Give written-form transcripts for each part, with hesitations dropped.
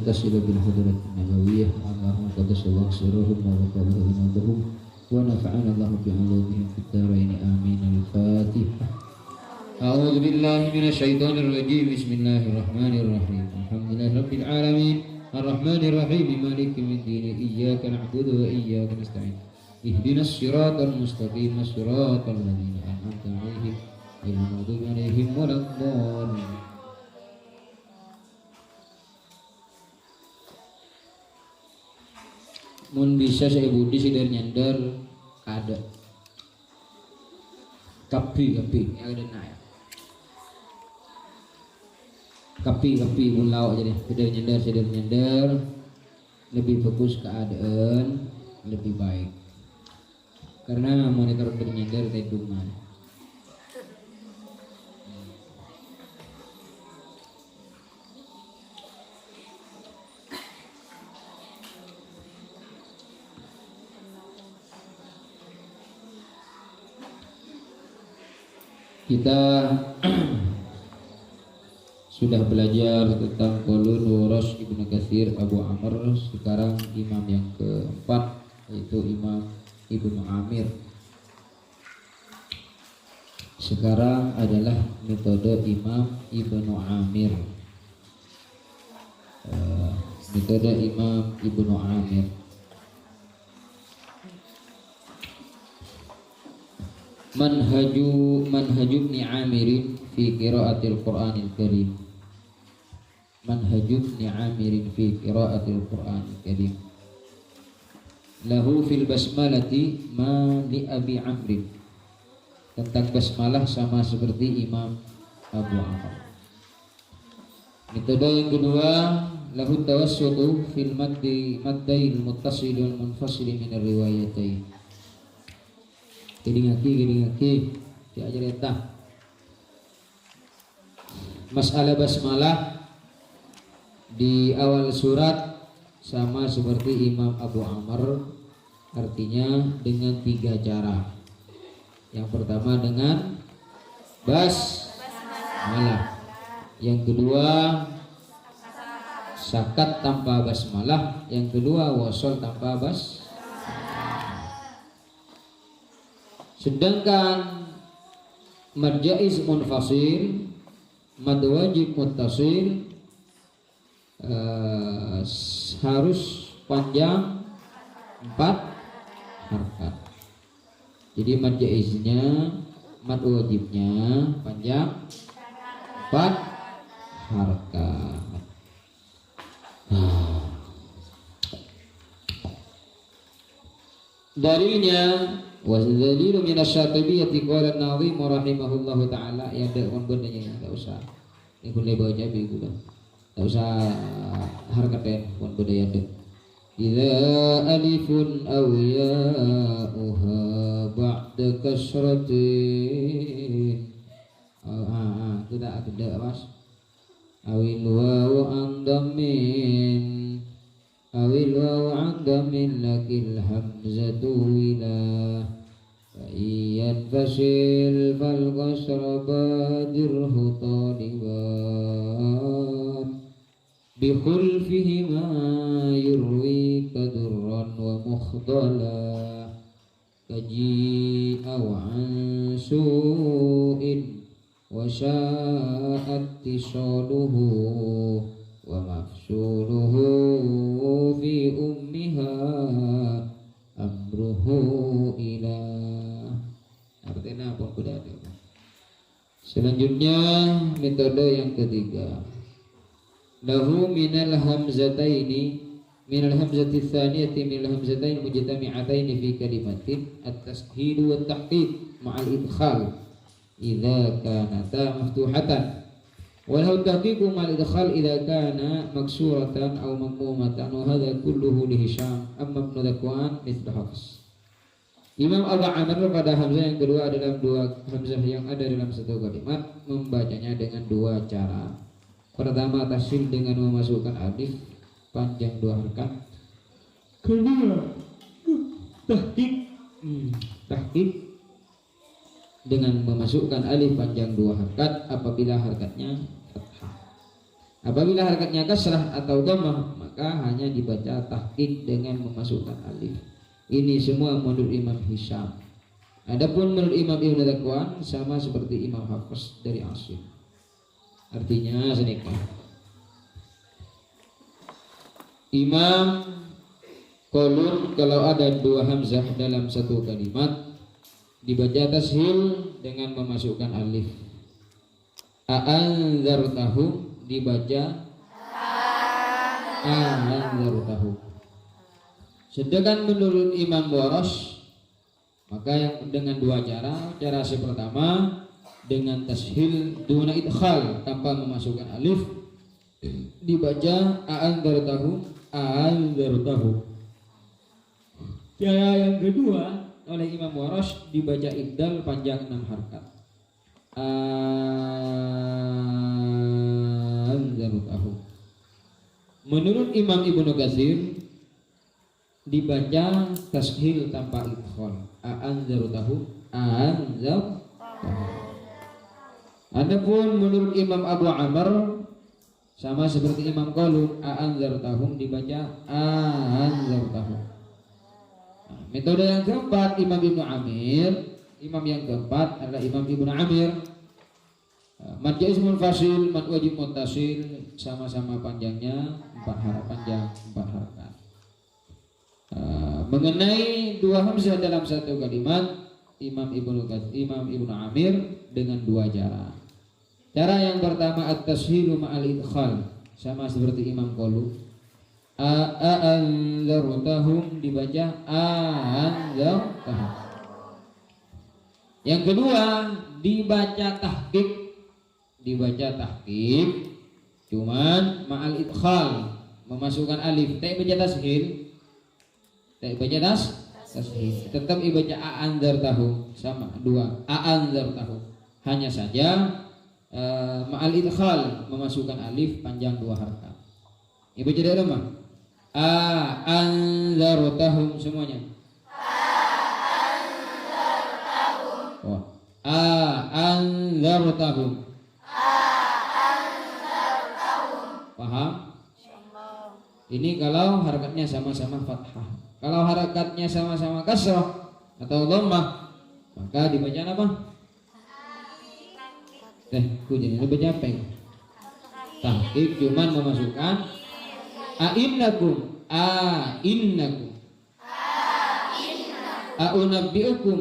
يتصل بالحضرة النبوية اللهم قدس الله سرهم ووقاه إمامهم ونفعنا الله بعلومهم في الدارين آمين. الفاتحة. أعوذ بالله من الشيطان الرجيم. بسم الله الرحمن الرحيم. الحمد لله رب العالمين الرحمن الرحيم مالك يوم الدين إياك نعبد وإياك نستعين اهدنا الصراط المستقيم صراط الذين أنعمت عليهم غير المغضوب عليهم ولا الضالين. Mun bisa saya budi sidar nyandar kada kapi yang ada naik kapi mulau aja deh. Sidar nyandar lebih fokus keadaan lebih baik karena monitor bernyandar tedungan. Kita sudah belajar tentang qaulun Rash Ibnu Katsir Abu Amr. Sekarang imam yang keempat yaitu Imam Ibnu Amir. Sekarang adalah metode Imam Ibnu Amir. Metode Imam Ibnu Amir. Manhaju Ibnu Amir fi qiraatil Qur'anil Karim. Manhaju Ibnu Amir fi qiraatil Qur'anil Karim. Lahu fil basmalati ma li Abi Amr. Tentang basmalah sama seperti Imam Abu Amr. Metode yang kedua, lahu tawassutu fil maddail muttasil wal munfasil min ar-riwayatain. Gini ngaki diajar entah. Masalah basmalah di awal surat sama seperti Imam Abu Amr, artinya dengan 3 cara. Yang pertama dengan basmalah. Yang kedua sakat tanpa basmalah. Yang kedua wasol tanpa basmalah. Sedangkan mad jaiz munfasil, mad wajib muttasil harus panjang 4 harakat. Jadi mad jaiznya, mad wajibnya panjang 4 harakat. Dalilnya wasdalilu min asy-Syatibiyyah qala an-Nazim rahimahullahu taala. Ya ada bendanya enggak usah. Ini boleh baca bigu dah. Enggak usah harakatin pun benda ada. Idza alifun aw ya'uha ba'da kasratin. Tidak ada Mas. Awil wawu andamin. Awil wawu andamin lakil hamzatu wila. Fa'iyyan fasil fal qasra badirhu taliban. Bikhulfihima yurwi kadurran wa mukhdala. Kaji'a wa ansu'in wa sya'at tisaluhu wa mafsuluhu fi ummiha amruhu ila. Artinya apa kuda ada. Selanjutnya metode yang ketiga, lahu minal hamzataini minal hamzati tsaniyati minal hamzatain mujtami'ataini fi kalimatin at-tashhil wa at-tahqiq ma'al idkhal idza kanata maftuhatan. Walau tahqiqu mal idkhal idza kana maksuratan aw mamumatan wa hadha kulluhu li Hisham amma ibn Dhakwan mithlu Hafs. Imam Abu Amr pada hamzah yang kedua adalah 2 hamzah yang ada dalam satu kalimat membacanya dengan 2 cara. Pertama tasyil dengan memasukkan alif panjang 2 harakat. Kedua tahqiq dengan memasukkan alif panjang 2 harakat apabila harakatnya fathah. Apabila harakatnya kasrah atau dhammah maka hanya dibaca tahqiq dengan memasukkan alif. Ini semua menurut Imam Hisham. Adapun menurut Imam Ibnu Zakwan sama seperti Imam Hafiz dari Asim. Artinya senikah. Imam Qalun kalau ada dua hamzah dalam satu kalimat dibaca tashil dengan memasukkan alif. A'anzartahu dibaca a'anzartahu. Sedangkan menurut Imam Waras maka yang dengan dua cara. Cara pertama dengan tashil duna idkhal tanpa memasukkan alif dibaca a'anzartahu a'anzartahu. Cara yang kedua oleh Imam Waras dibaca ibdal panjang 6 harakat. A'anzartahu. Menurut Imam Ibnu Katsir dibaca tashil tanpa idkhal. A'anzartahu a'anzartahu. Adapun menurut Imam Abu Amr sama seperti Imam Qalun a'anzartahum dibaca a'anzartahum. Metode yang keempat Imam Ibnu Amir. Imam yang keempat adalah Imam Ibnu Amir. Mad jaizmul fasil, mad wajib muttasil sama-sama panjangnya 4 harakat. Mengenai dua hamzah dalam satu kalimat Imam Ibnu Amir dengan dua cara. Cara yang pertama at-tashilu ma'al idkhal sama seperti Imam Qalun. A'anzartahum dibaca a'anzartahum. Yang kedua dibaca tahqiq cuman ma'al idkhal memasukkan alif. Tak baca tashil. Tetap dibaca a'anzartahum sama dua a'anzartahum. Hanya saja ma'al idkhal memasukkan alif panjang 2 harakat. Ibu jadi rumah. A'anzartahum semuanya. A'anzartahum. A'anzartahum. Paham? Ini kalau harakatnya sama-sama fathah. Kalau harakatnya sama-sama kasrah atau dhammah maka dibaca apa? Kujian ini baca apa? Tahqiq cuman memasukkan a'innakum a'unabbi'ukum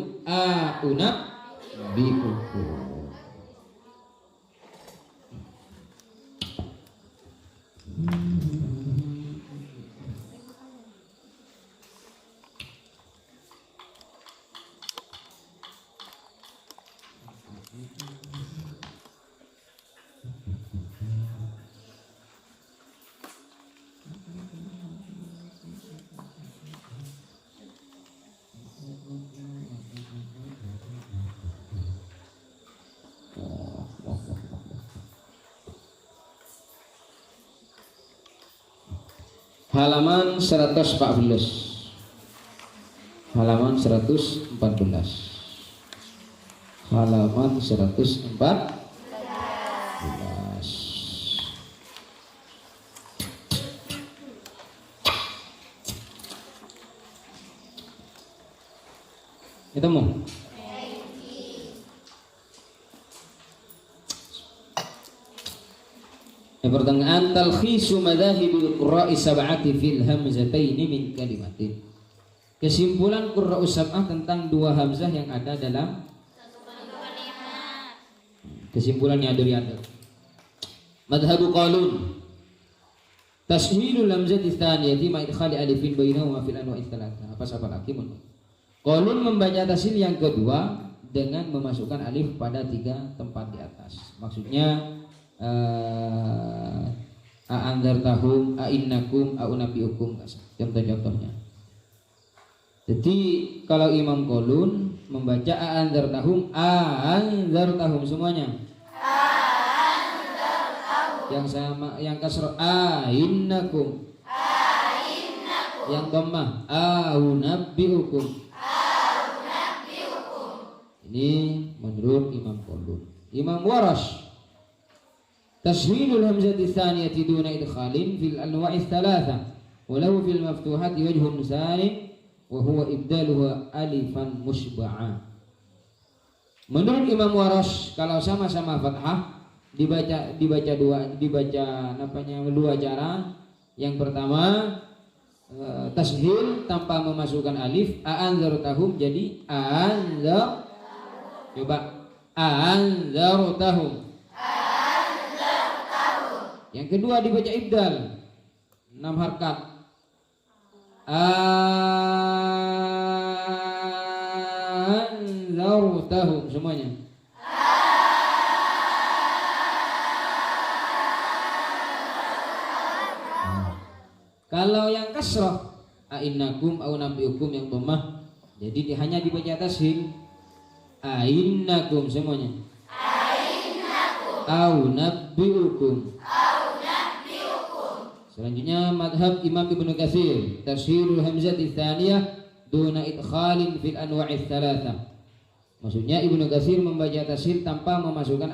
Halaman 114. Halaman 114. Halaman 114. Ketemu? Pertanyaan talkhisu madhahibil qurra'i sab'ati fil hamzataini min kalimatin. Kesimpulan qurra'us sab'ah tentang dua hamzah yang ada dalam kesimpulannya dari atas. Madhabu Qalun tashilul hamzati tsaniyati ma idkhali alifin bainahuma fil anwa'i tsalatsa. Apa lagi mun? Qalun membaca tashil yang kedua dengan memasukkan alif pada 3 tempat di atas. Maksudnya a'anzartahum, a'innakum, a'unabbi'ukum, contoh-contohnya. Jadi kalau Imam Qalun membaca a'anzartahum semuanya. Yang sama, yang kasrah a'innakum. Yang dhammah a'unabbi'ukum. Ini menurut Imam Qalun. Imam Waras tashilul hamzati tsaniyati duna idkhalin fil anwa'i tsalatsa. walau fil maftuhati wajhun salim wa huwa ibdaluha alifan musba'a. Menurut Imam Warash, kalau sama-sama fathah dibaca dua cara. Yang pertama tashil tanpa memasukkan alif, a'anzartahum jadi a'anzar. Coba a'anzartahum. Yang kedua dibaca ibdal 6 harkat. Anzartahum semuanya. Kalau yang kasrah a'innakum au nabiyukum yang dhammah jadi hanya dibaca tashil a'innakum semuanya. Au nabiyukum. Selanjutnya madhab Imam Ibnu Katsir, tashilul hamzati tsaniyah duna idkhalin fil anwa'i tsalatsa. Maksudnya Ibnu Katsir membaca tashil tanpa memasukkan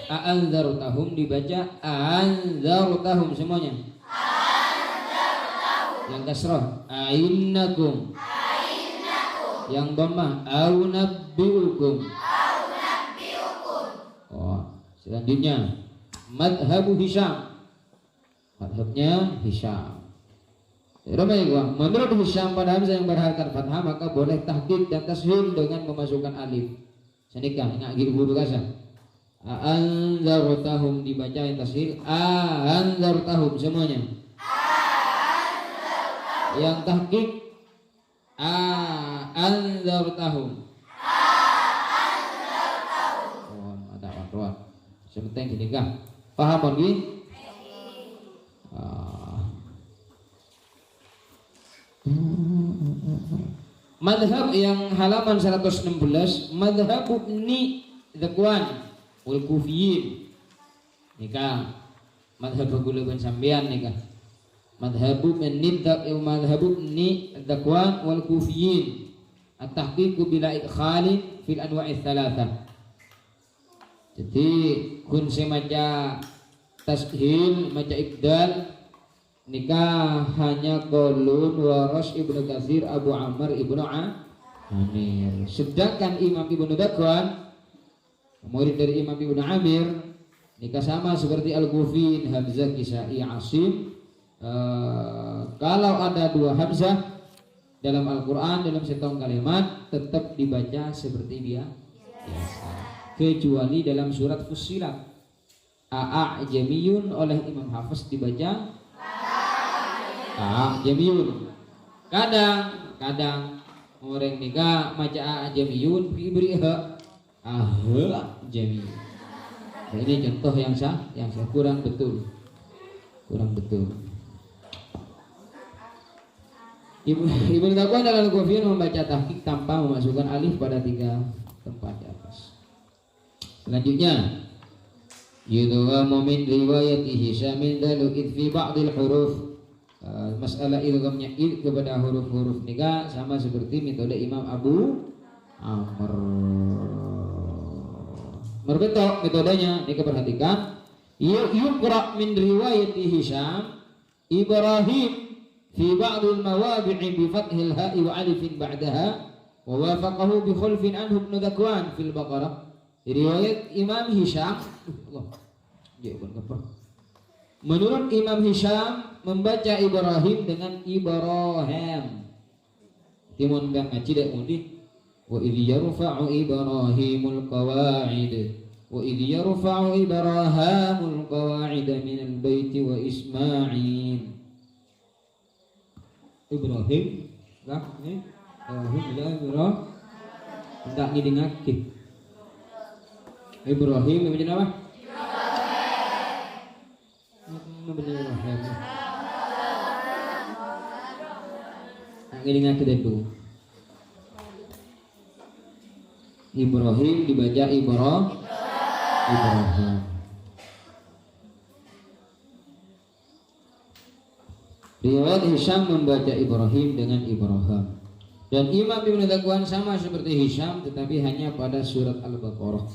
a'anzartahum dibaca a'anzartahum semuanya. Yang kasrah a'innakum. Yang dhammah au nabbiukum. Oh, selanjutnya madhabu Hisham. Madhabnya Hisham. Menurut Hisham pada hamzah yang berharkat fathah maka boleh tahqiq dan tashil dengan memasukkan alif. Senikah enggak gitu guru kasar. Anzartahum dibaca yang tashil anzartahum semuanya. Yang tahqiq anzartahum. Oh, ada waktuan. Sebentar senikah. Paham lagi? Madhab yang halaman 116 madhab Ibni Zakwan wal Kufiyin nikah madhab gulaban sampean nikah madhab Ibni Zakwan wal Kufiyin at-tahqiq bila idkhalin fil anwa'i tsalatsa. Jadi kun semaca tashil maca ibdal nikah hanya qaulun Warash Ibnu Katsir Abu Amr Ibnu Amir. Sedangkan Imam Ibnu Zakwan murid dari Imam Ibnu Amir nikah sama seperti Al-Kufi, Hamzah, Kisai, Asim. Kalau ada dua hamzah dalam Al-Quran dalam satu kalimat tetap dibaca seperti biasa, kecuali dalam surat Fussilat a'jamiyun oleh Imam Hafiz dibaca a'jamiyun. Kadang orang nikah maca a'jamiyun diberi a'jamiyun. Ini contoh yang sah kurang betul. Ibnu Zakwan dalam Al-Kufiyin membaca tahqiq tanpa memasukkan alif pada 3 tempat di atas. Selanjutnya yudghamu min riwayati Hisham dalu id fi ba'dil huruf. Masalah idghamnya id kepada huruf-huruf nikah sama seperti metode Imam Abu Amr. Berbeda metodenya, nikah perhatikan. Yuqra min riwayati Hisham Ibrahim fi ba'dil mawadhi'i bi fathil ha'i wa alifin ba'daha wa wafaqahu bi khulfin anhu Ibnu Zakwan fil Baqarah. Riwayat Imam Hisham menurut Imam Hisham membaca Ibrahim dengan Ibrahim. Timun bang ngaji dak mundi. Wa idh yarfa'u Ibrahimul qawa'id wa idh yarfa'u Ibrahimul qawa'id minal baiti wa Ismail. Ibrahim lah ni Ibrahim hendak ngidengake. Ibrahim macam apa? Ibrahim. Ngidengake itu. Ibrahim dibaca Ibrahim. Riwayat Hisham membaca Ibrahim dengan Ibrahim. Dan Imam Ibnu Zakwan sama seperti Hisham tetapi hanya pada surat Al-Baqarah.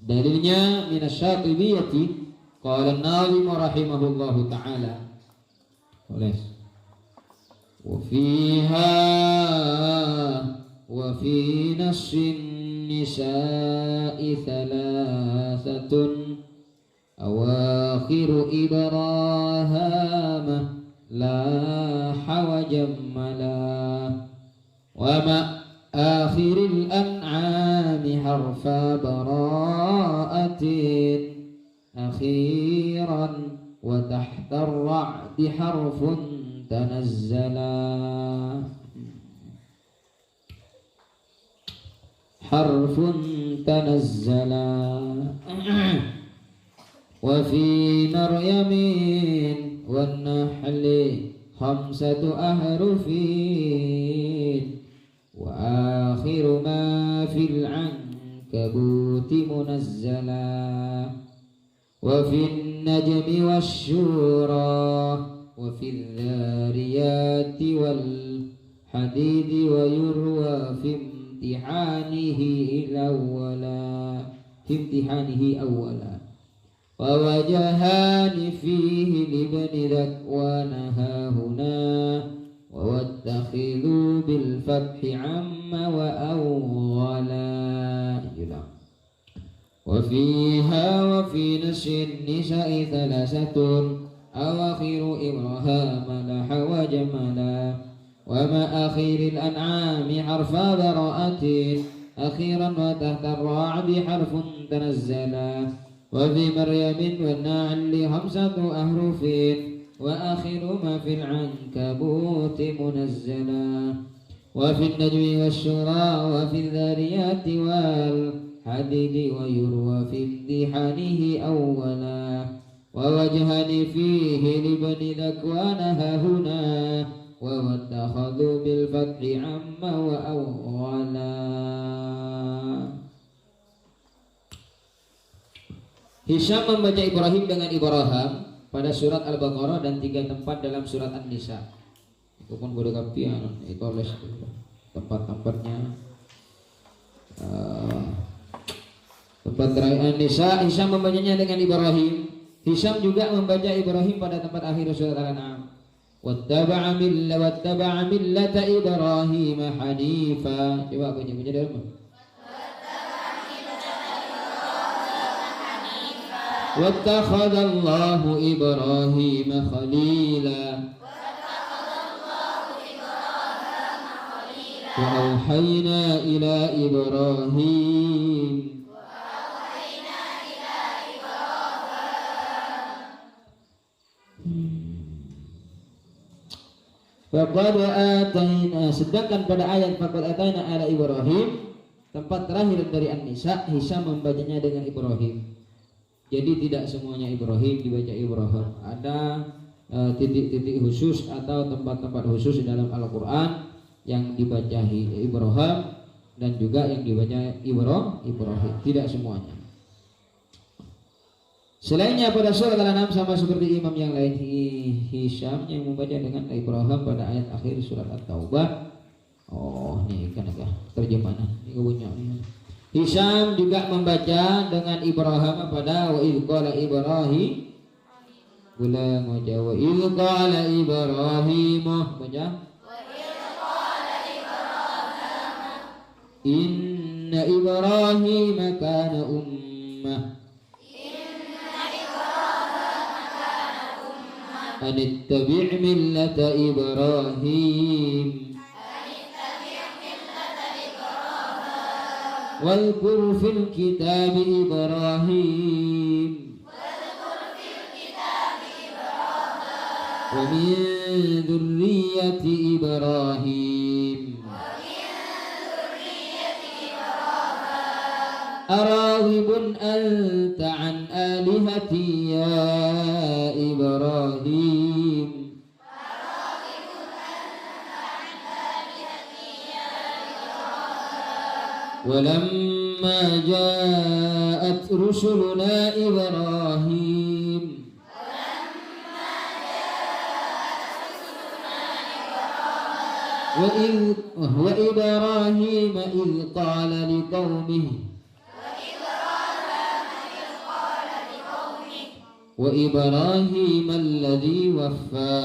Dalilnya minasyatibiyyati qala an-Nazim rahimahullahu taala Boleh. وفيها وفي نص النساء ثلاثة أواخر إبراهام لاح وجملا وما آخر الأنعام حرف براءة أخيرا وتحت الرعد حرف تنزلا حرف تنزلا وفي مريم والنحل 5 أحرف وآخر ما في العنكبوت منزلا وفي النجم والشورى وفي الذاريات والحديد ويروى في امتحانه أولا ووجهان فيه لابن ذكوان هاهنا واتخذوا بالفتح عم وأولا وفيها وفي نسر النساء 3 أواخر إبراهام لح وجملا وما آخر الأنعام حرف براءة أخيرا وتحت الرعد حرف تنزلا وفي مريم والنعل 5 أحرف وآخر ما في العنكبوت منزلا وفي النجم والشورى وفي الذاريات والحديد ويروى في امتحانه أولا ووجهان فيه لابن ذكوان هاهنا واتخذوا بالفتح عم وأولا. Hisham membaca Ibrahim dengan Ibrahim pada surat Al-Baqarah dan 3 tempat dalam surat An-Nisa. Itu pun boleh kapian, itu oleh tempat-tempatnya. Tempat terakhir An-Nisa, Hisham membacanya dengan Ibrahim. Hisham juga membaca Ibrahim pada tempat akhir surat Al-An'am. Wattaba'a millata Ibrahim hanifa. Coba baca dari mana? Wattakhadallahu Ibrahim khalila. Wa auhayna ila Ibrahim faqad atayna, sedangkan pada ayat faqad atayna ala Ibrahim tempat terakhir dari An-Nisa, Hisham membacanya dengan Ibrahim. Jadi tidak semuanya Ibrahim dibaca Ibrahim. Ada titik-titik khusus atau tempat-tempat khusus dalam Al-Qur'an yang dibaca Ibrahim dan juga yang dibaca Ibrahim. Tidak semuanya. Selainnya pada surat Al-An'am sama seperti imam yang lain, Hisham yang membaca dengan Ibrahim pada ayat akhir surat At-Taubah. Oh, ini kan agak terjemahan. Ini punya. Hisham juga membaca dengan Ibrahim pada wa idz qala Ibrahim. Ulang baca wa idz qala Ibrahim. Baca. Wa idz qala Ibrahim. Inna Ibrahim kana ummah. أن اتبع ملة إبراهيم واذكر في الكتاب إبراهيم ومن ذرية إبراهيم أراغب أنت عن آلهتي يا إبراهيم ولما جاءت رسلنا إبراهيم وإبراهيم إذ قال لقومه وإبراهيم الذي وفى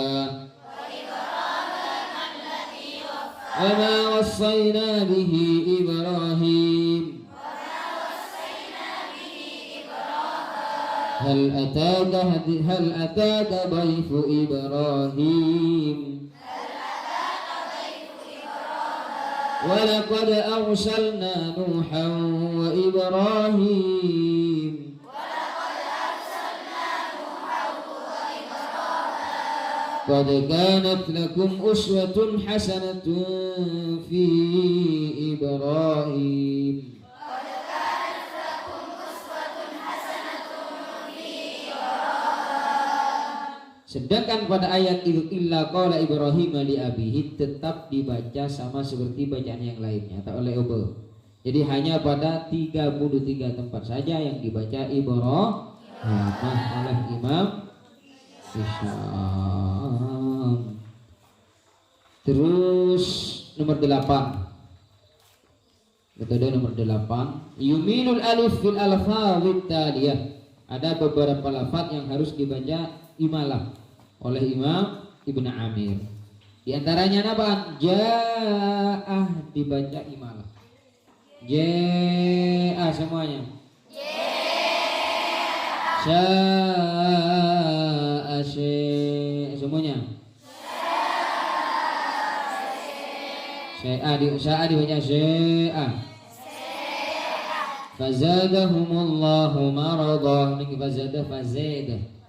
وما وصينا به إبراهيم هل أتاك ضيف إبراهيم ولقد أرسلنا نوحا وإبراهيم قد كانت لكم أسوة حسنة في إبراهيم Sedangkan pada ayat itu illa qala Ibrahim li abihi tetap dibaca sama seperti bacaan yang lainnya atau oleh Obe. Jadi hanya pada 33 tempat saja yang dibaca Ibrahim oleh Imam Hisham. Terus nomor 8. Metode nomor 8, yuminul alif fil alfadhit taliyah. Ada beberapa lafaz yang harus dibaca imalah oleh Imam Ibn Amir. Di antaranya apa? Ja'ah dibaca imalah. Ja'ah semuanya. Sya'a semuanya. Sya'a dibaca sya'a. Fazadahumullahu maradah. Ini fazadah fazadah.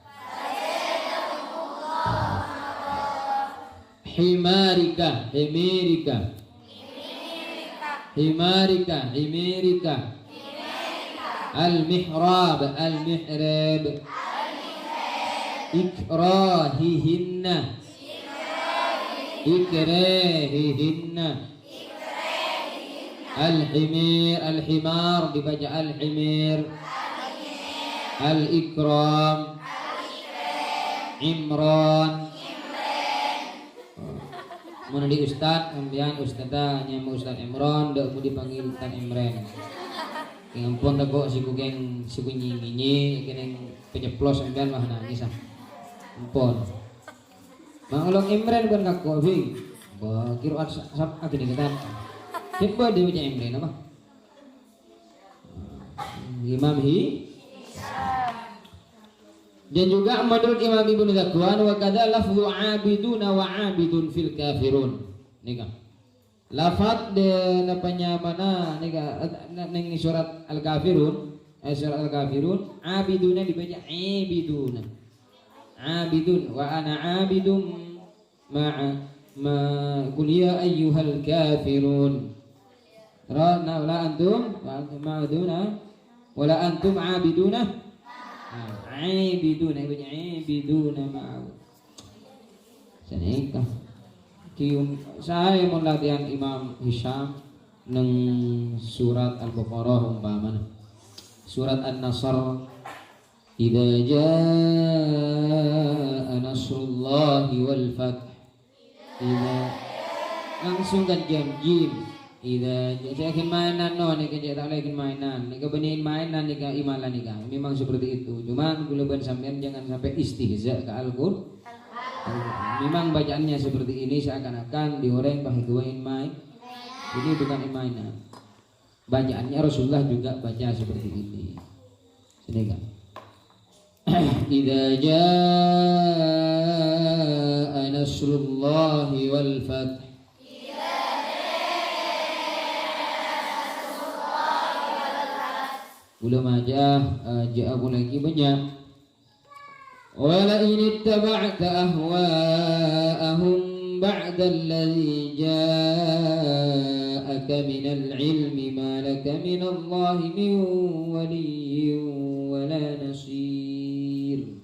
Himarika al-mihrab ikrahihinna al-himar dibaca al-himir al-ikram Imran. Mana di Ustad, kemudian Ustadzah nyama Ustad Imran, dak mau dipanggil Ustad Imran. Yang pun tak kok si kukeng si kunyi kena penyeplos kemudian mah nangis ah. Ampun. Mangolong Imran pun kak kok bing. Bah kira sab agini ketan. Coba dia baca Imran apa? Imam dan juga menurut Imam Ibnu Zakwan wa kadza lafzu abiduna wa abidun fil kafirun. Nika. Lafaz de napanya mana nika ning surat Al-Kafirun, surat Al-Kafirun abiduna dibaca abiduna. Abidun wa ana abidum ma'a ma qul ya ayyuhal kafirun. Rana la antum wa antum ma'aduna wala antum abiduna. Aibiduna ma'ahu. Sanika. Saya mau latihan Imam Hisham neng surat Al-Baqarah umpamana. Surat An-Nasr idza jaa nasrullahi wal fath. Idza langsung kan jim. Ida saya akan mainan no nih kerja tak lagi mainan nih kebenin mainan nih ke imalan nih memang seperti itu cuman kulaban sampean jangan sampai istihza ke Al-Qur'an. Memang bacaannya seperti ini seakan-akan dioreng pakai guain main ini bukan mainan bacaannya Rasulullah juga baca seperti ini sini kan idza jaa nasrullahi wal fath belum aja ja'abu lagi banyak. Wala in ittaba'ta ahwa'ahum ba'da alladhi ja'aka minal ilmi ma laka minallahi min waliyyin wala nasir.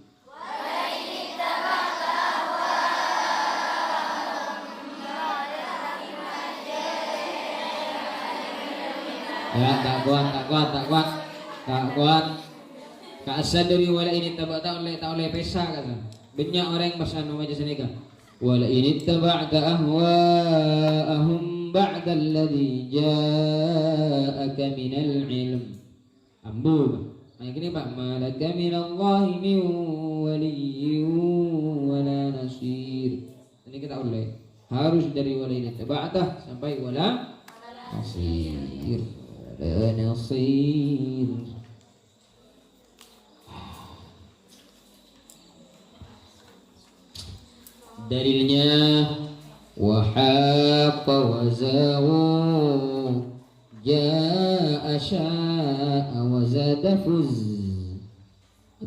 Ya tak kuat. Tak kuat. Ka'asad dari wala ini tabata oleh pesa kata. Banyak orang bahasa nama aja senika. Wala ini tabata ahwa'ahum ba'da alladhi ja'aka minal ilm. Ambu. Nah ini Pak, malaka minallahi min waliyyin wala nasir. Ini kita oleh. harus dari walaini taba'tah sampai wala nasir. Wala nasir. Dalilnya wahaqa wazawu jaa sya'a wazada fuz.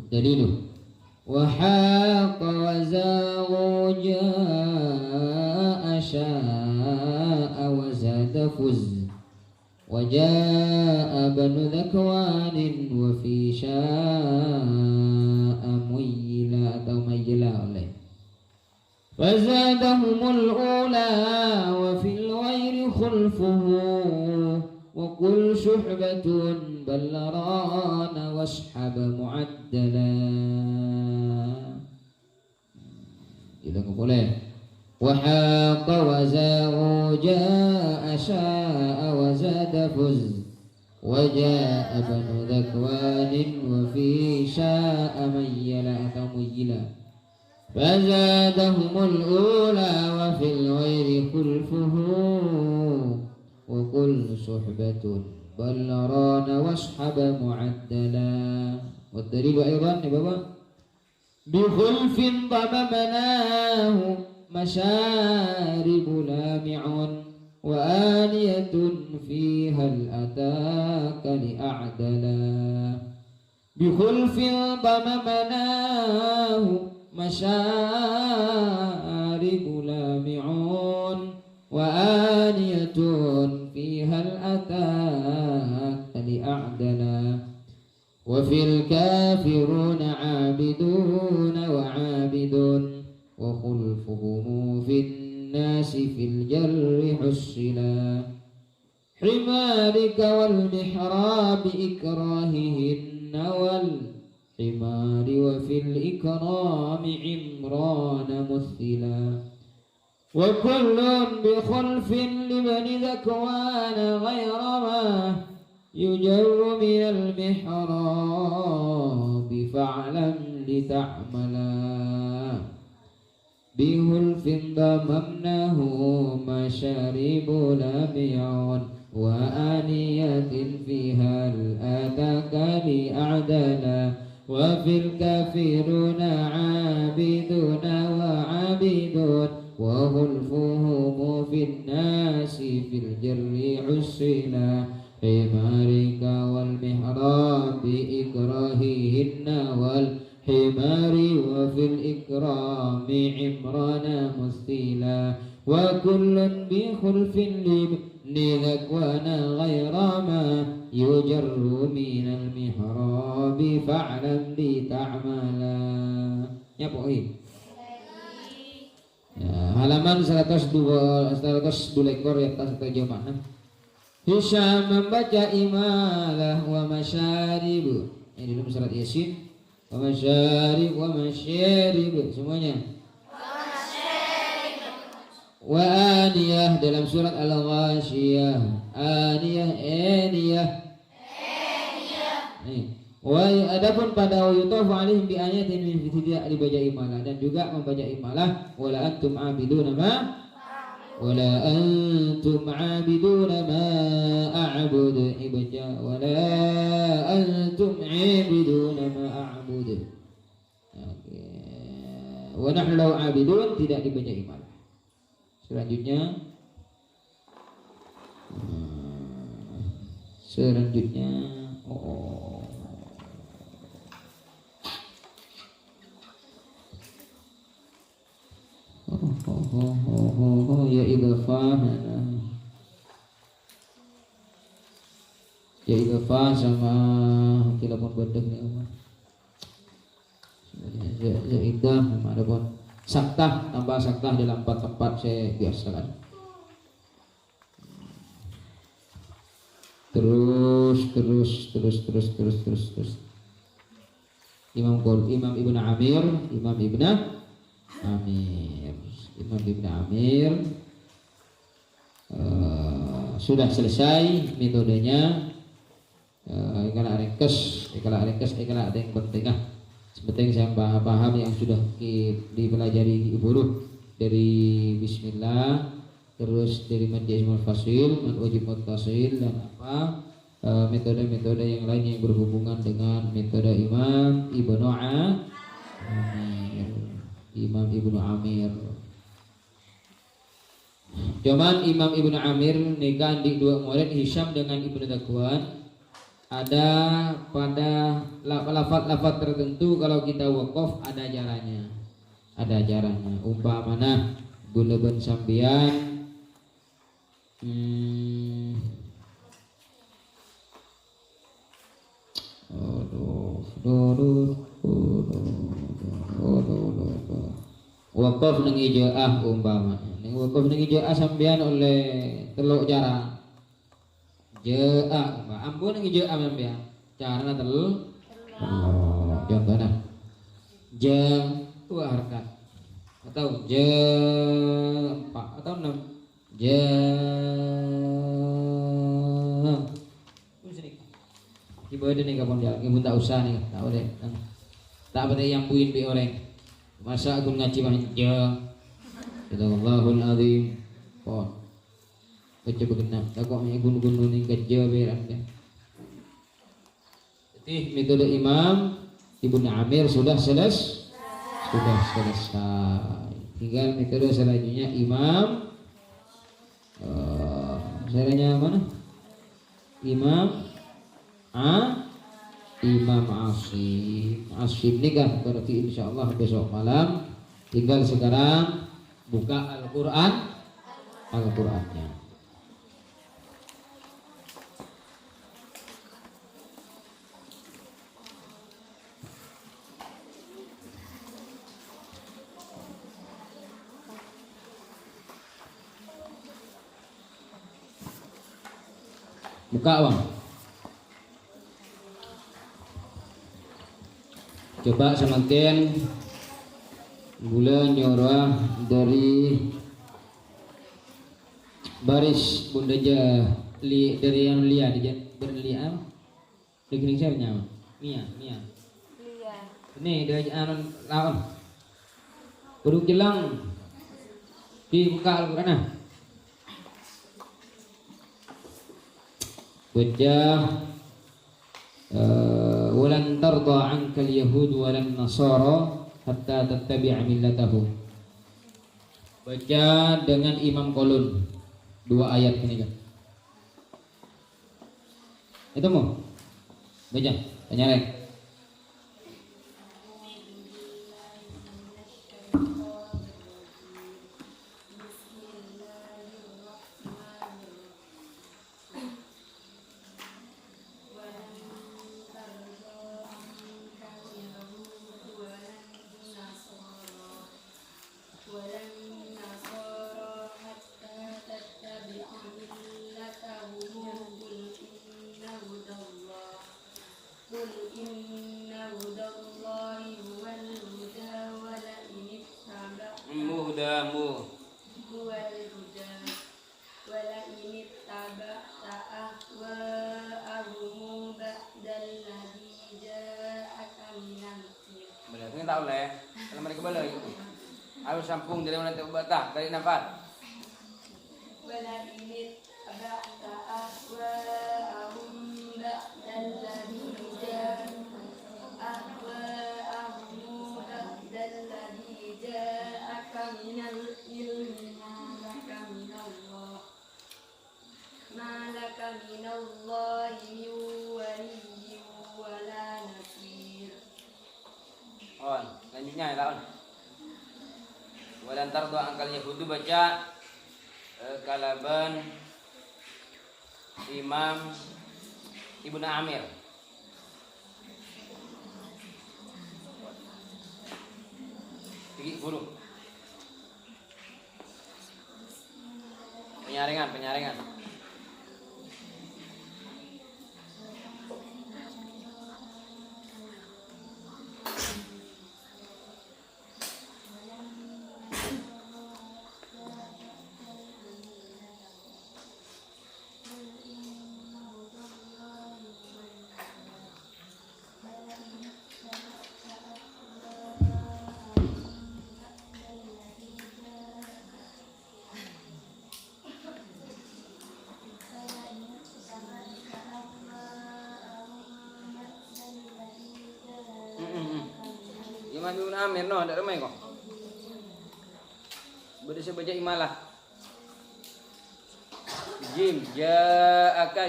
Dalilu wahaqa wazawu jaa sya'a wazada fuz wajaa banu dhakwanin wa fi sya'a muyila atau mayila oleh فزادهم الأولى وفي الغير خلفه وقل شحبة بل ران واشحب معدلا. Tidak boleh. وحاق وزاغ جاء شاء وزاد فز وجاء بن ذكوان وفي شاء ميلا atau ميلا فزادهم الأولى وفي الغير خلفه وكل صحبة بل ران واصحب معدلا. والدليل أيضا يا بابا بخلف ضممناه مشارب لامع وآنية فيها الأتاك لأعدلا. بخلف ضممناه مشارب لامعون وآنية فيها الأتاك لأعدلا. وفي الكافرون عابدون وعابد وخلفهم في الناس في الجر حصلا. حمارك والمحراب إكراههن والحمار وفي الإكرام عمران مثلا. وكل بخلف لبن ذكوان غير ما يجر من المحراب فاعلم لتعملا. بخلف ضممناه مشارب لامع وآنية فيها الآتاك لأعدلا. وفي الكافرون عابدون وعابدون وخلفهم في الناس في الجر حصلا. حمارك والمحراب إكراههن والحمار وفي الإكرام عمران مثيلا. وكل بخلف لذكوان غير ما يجر من المحراب فاعلم لتعملا. Ya pokoknya ya, halaman 102 ekor yang atas atau mana? Hisham membaca imalah wa masyarib. Ini dalam surat Yasin. Wa masyarib wa masyarib semuanya. Wa aniyah dalam surat Al-Ghasyiyah. Aniyah aniyah. Wa adapun pada yutafu alaihim bi ayatin min tidak dibaca imalah dan juga membaca imalah wala antum abiduna ma wala antum abiduna ma a'budu ibaja wala antum abiduna ma a'budu. Wa nahnu law abidun tidak dibaca imalah. Selanjutnya ya idhafah sama kilapun bedeng ya Allah. Ya idah sama ada pun saktah tambah saktah dalam 4 tempat saya biasakan. Terus. Imam Ibn Amir sudah selesai metodenya. Ikala ringkes ada yang penting. Sepenting saya paham yang sudah dipelajari dulu dari bismillah, terus dari mad jazmul fasil, mad wajib muttasil, dan metode-metode yang lain yang berhubungan dengan metode Imam Ibnu Amir. Cuman Imam Ibnu Amir nikah di dua murid, Hisham dengan Ibnu Dakwan. Ada pada lafaz-lafaz tertentu kalau kita wakaf ada ajarannya. Umpamana guneun sambian wakaf nang ijaah umpama. Ning wakaf nang ijaah sampean oleh teluk jarang. Jaah, ampun nang ijaah sampean. Carana teluk. Contohna. Ja harkat. Atau ja 4 atau 6. Ja. Ibu ada nih kapan dia, ibu tak usah nih, tahu deh. Tak pada yang buin bi orang. Masa aku ngaji manja. Allahul azim. Oh. Baca begenap. Tak kok gun-gun ning kerja beran kan. Jadi metode Imam Ibnu Amir sudah selesai. Tinggal metode selanjutnya Imam selanjutnya mana? Imam Asim ini kan berarti insyaallah besok malam. Tinggal sekarang buka Al-Qur'annya. Buka bang. Coba semakin bulan nyorah dari baris bunda dari yang lia berliam rekening saya nyawa Mia ini dari anu lawan burung jelang dibuka Al-Qur'an wajah walan tarda ankal yahud walan nasara hatta tattabi'a millatahum. Baca dengan Imam Qolun 2 ayat ini kan. Itu mau baca tanya. Tahu lah ya, kalau mereka balik harus sampung dari mana terbatas dari nafas. Wala ini ada ahwa ahum dan lagi ahwa ahum dan lagi akan minal ilmi malaka minallahi waliyyu wala nasir. Selanjutnya ya kawan. Walan tardu angkal yahudu baca kalaban Imam Ibnu Amir. Tinggi guru. Penyaringan. Imam Ibn Amir no, ndak ramai kok. Baca baca imalah. Jim ja'aka.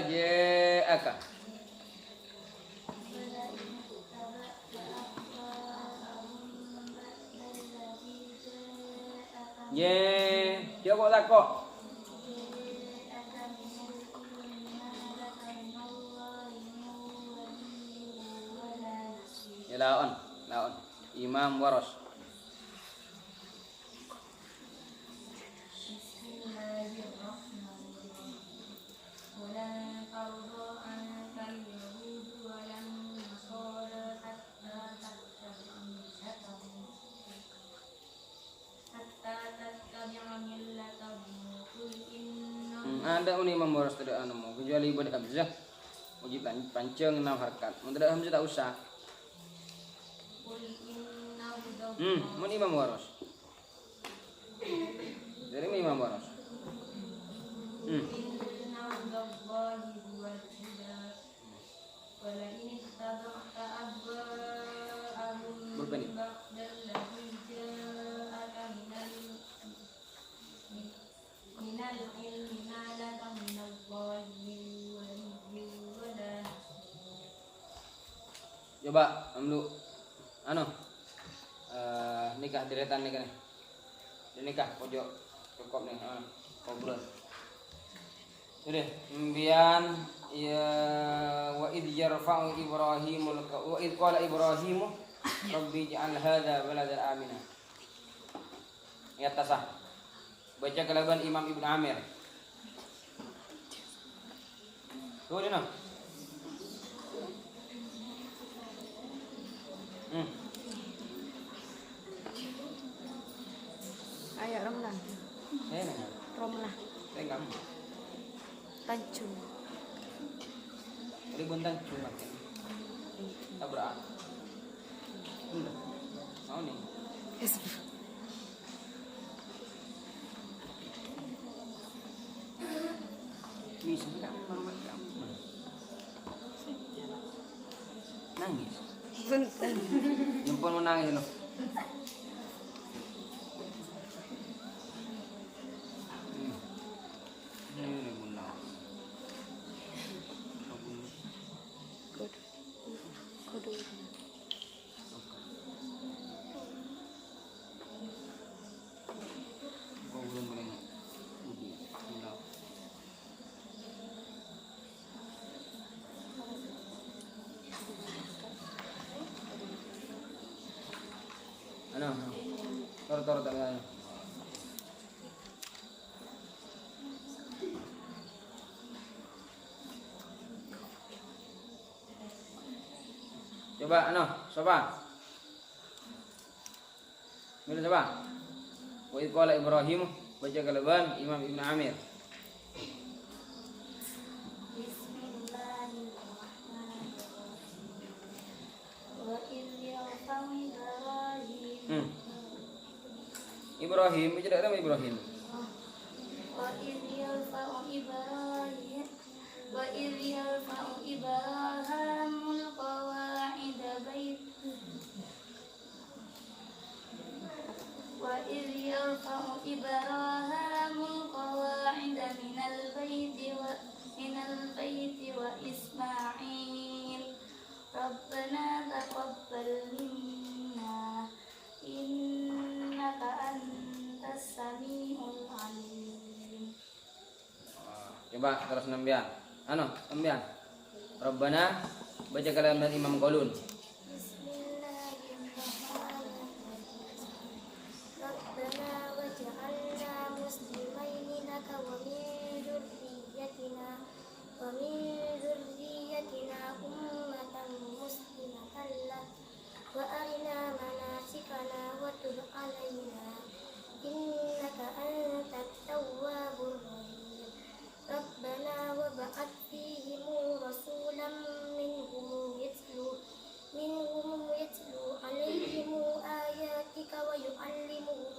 Dia kok takok. Ya laon. Imam Waras. Ada uni Imam Waras tidak anu kecuali ibadah hamzah uji panceng 6 harkat. Mun tidak hamzah tak usah. Mun Imam Waras. Dari Imam Waras. Berapa nih? Coba amlu anu nikah deretan nikah nih. Nikah pojok cukup nih ngobrol. Sudah kemudian ya wa id yarfa'u Ibrahimul wa id qala Ibrahimu rabbi ij'al hadza baladan amina. Ya tasah. Baca kelaban Imam Ibn Amir. Tuh dia no. Ayo Romlan. Romlah. Tengam. Tanjung. Ini bentang cuma. Tabrak. Mau nih. Yes. Bisa enggak mama kamu? Nangis. Jempol mau nangis loh. Ini bunda. Kudu. Belum boleh. Bunda. Ano? Toro talaga. Coba ano, coba. Bila coba. Wa id qala Ibrahim baca kalaban Imam Ibn Amir. Ibrahim, baca tak nama Ibrahim. وإذ يرفع إبراهيم القواعد من البيت وإسماعيل ربنا تقبل منا إنك أنت السميع العليم. Coba terus nembian. Ano, nembian. Rabbana baca kalimat Imam Qaulun. وأرنا مناسكنا وتب علينا إنك أنت التواب الرحيم ربنا وابعث فيهم رسولا منهم يتلو عليهم آياتك ويعلمهم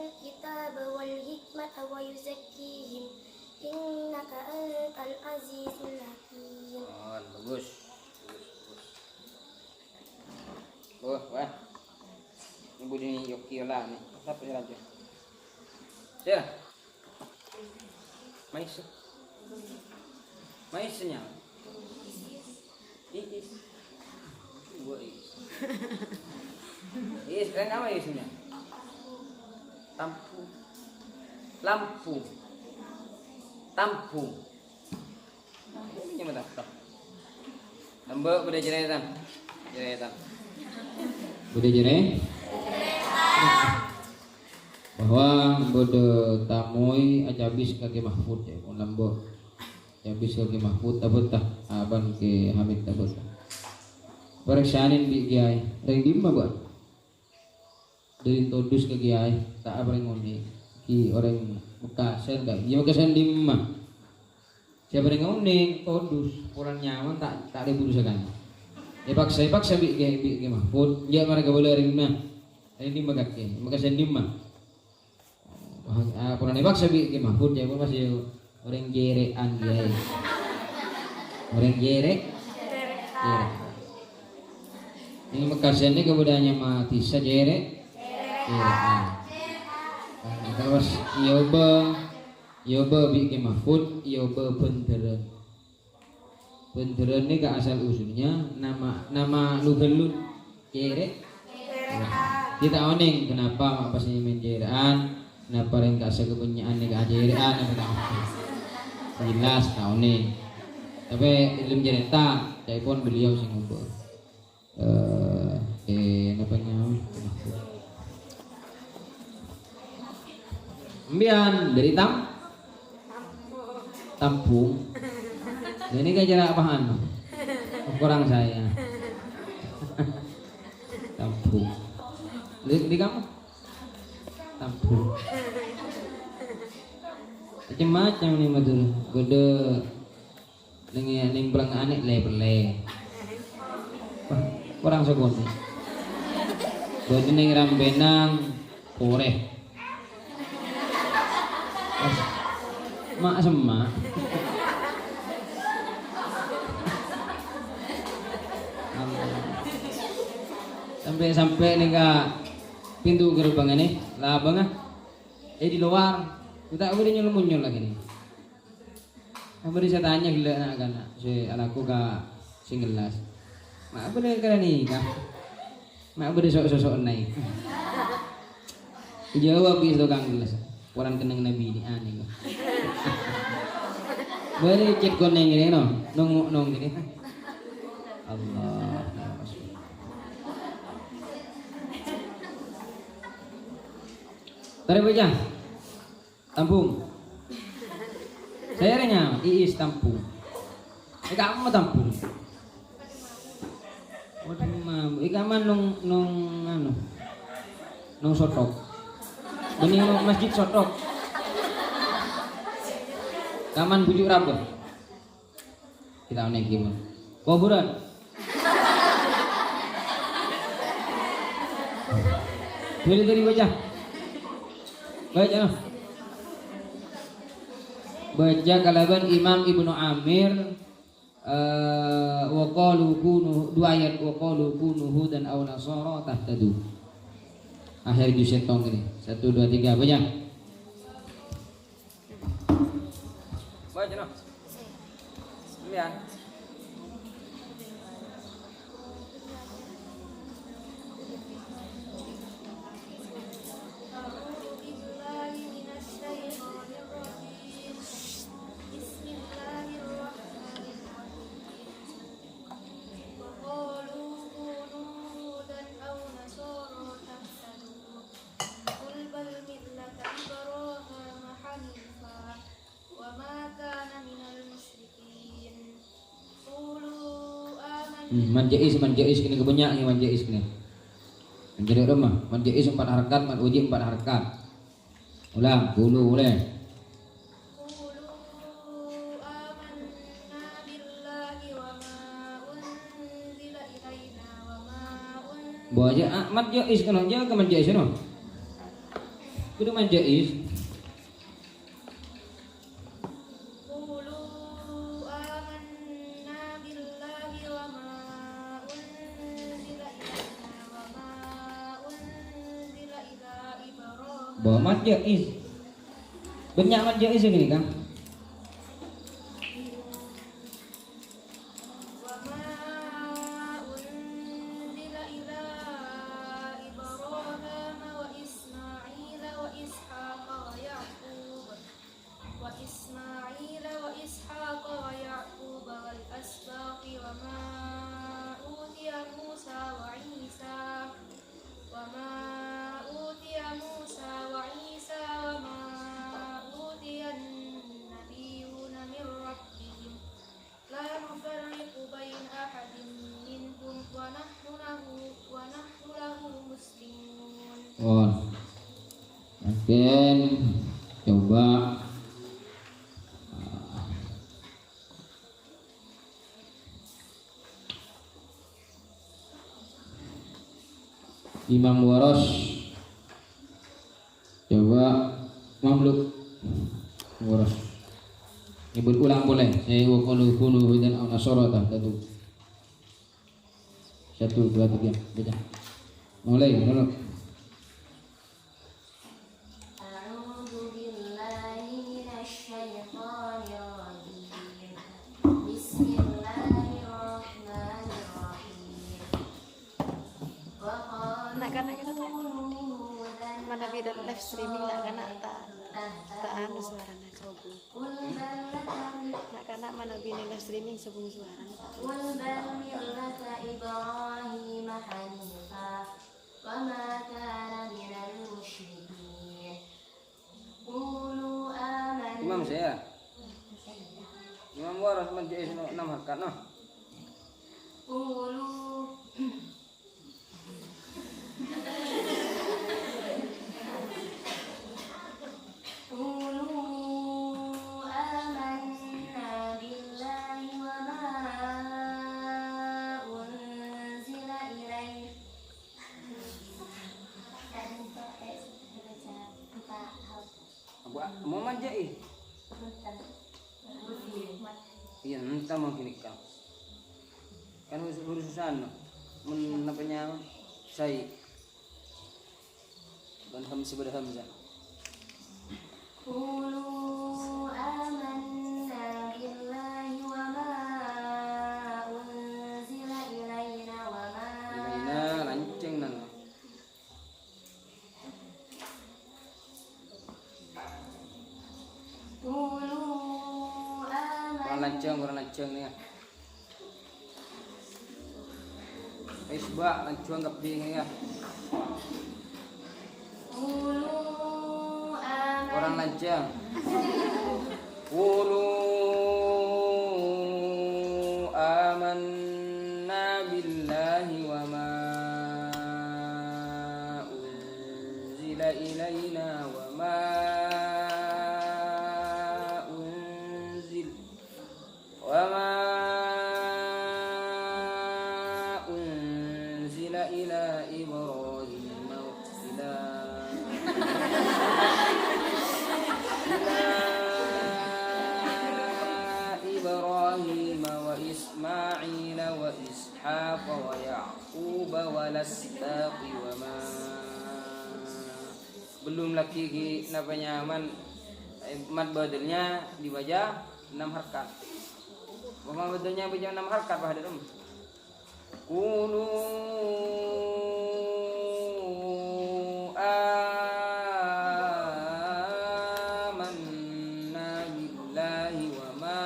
الكتاب والحكمة ويزكيهم إنك أنت العزيز الحكيم. Bagus. Wah. Ibu ni Yoki lah ni. Siapa ni raja? Dia. Maisnya. Is. Gua is. Is kan apa isnya? Lampu. Tampu. Ini mana tak? Ambek pada jeretan. Bude jere bahwa bude tamoi ajabis kaki mahfud ya lambo ajabis kaki mahfud tabut tah aban ke Hamid tabut pereksanin bi kiai dari dimma ba dari todus ke kiai tak apa ngoni ki orang Makassar dah ya Makassar dimma siapa yang ngoni todus orang nyaman tak diburusakan paksa bi mahfud ya mereka boleh ringna ini magake maka sendima pura paksa bi mahfud ya masih orang gerean dia orang gerek ini makasen ini kebudaannya mati sajere terus yoba bi mahfud yoba Benteran ini ke asal usulnya nama lugelut jerek. Kita oning kenapa pas ini menjeran, kenapa yang kasih kepunyaan ini keajeran apa jelas tak oning. Tapi ilmu cerita, saya pun beliau sing ngobrol. Namanya Mbian dari Tampung. Ini kan jarak apaan? Kurang saya. Tampung. Di kamu? Tampung. Macam-macam nih betul. Gede. Ning belang anek le. Kurang sekondi. Gede ning rambenang koreh. Mak semak. Sampai nih ke pintu gerbang ini lah bang di luar kita boleh nyusul lagi nih beri saya tanya gila nak kan si anakku ke singgelas mak boleh kena nikah mak beri sosok naik jawab gitu kang gelas orang kenang nabi ini aneh kok boleh cek koneng ini nong gini Allah. Tarik baca Tampung. Saya renya Iis Tampung. Kamu Tampung. Ikaman nong sotok. Ini masjid sotok. Kaman bujuk rambut. Kita naik gimana? Kuburan. Boleh tadi baca. Baca kalaban Imam Ibnu Amir wa qalu kunu dua ayat wa qalu kunu hudan aw nasara tahtadu. Akhir juz setong ini 1 2 3 baca. Baca no. Lihat. Manjais kini kebanyak nih manjais kini. Menjadi rumah manjais 4 harakat, man uji 4 harakat. Ulang dulu boleh. Bawa aja manjais kan aja ke manjais no. Kudu manjais. Oh, mad jaiz. Banyak mad jaiz yang ini kan? Oh, mungkin coba Imam Waras, coba Mamluk Waras. Nyebut ulang boleh. Saya wakulu kunu dan al-nasarata satu. 1 2 3 baca. Mulai, mulai. Mana beda live streaming nak kena tak anu suaranya nak kena mana bina live streaming sebelum suara Imam saya. Imam Waras menjadi 6 hakat noh. Mau manjai. Iya, entah mau kini kau. Kan urusan menapanya saya. Dan hamzah pada hamzah. Lanceng nan. Kurang lanceng ni. Isbak lanceng gap ding ya. Orang lanceng. Qulu amanna billahi wa ma unzila ilaina wa ma Ismail wa Ishaq wa Ya'qub wa Lasbaq wa ma belum lagi namanya mad badalnya dibaca 6 harkat. Mad badalnya baca 6 harkat Pak Hadir. Qulu amanna billahi wa ma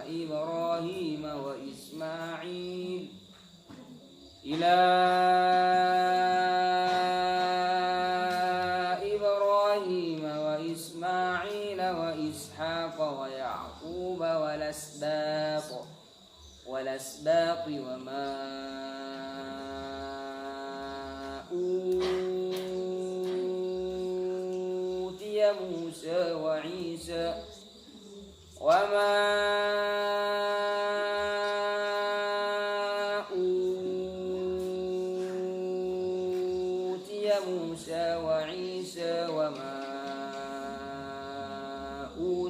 إبراهيم وإسماعيل وإسحاق ويعقوب والأسباط وما أوتي موسى وعيسى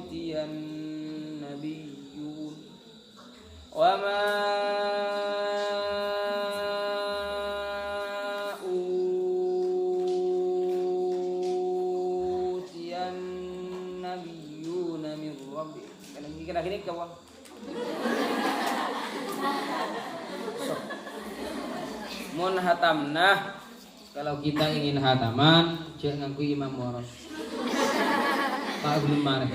utiyan nabiyyun wa ma utiyan nabiyyuna min rabbi. Kana gini ka bang? Mun hatamna, Kalau kita ingin hataman, cek ngaku Imam Waras. Pak belum mare.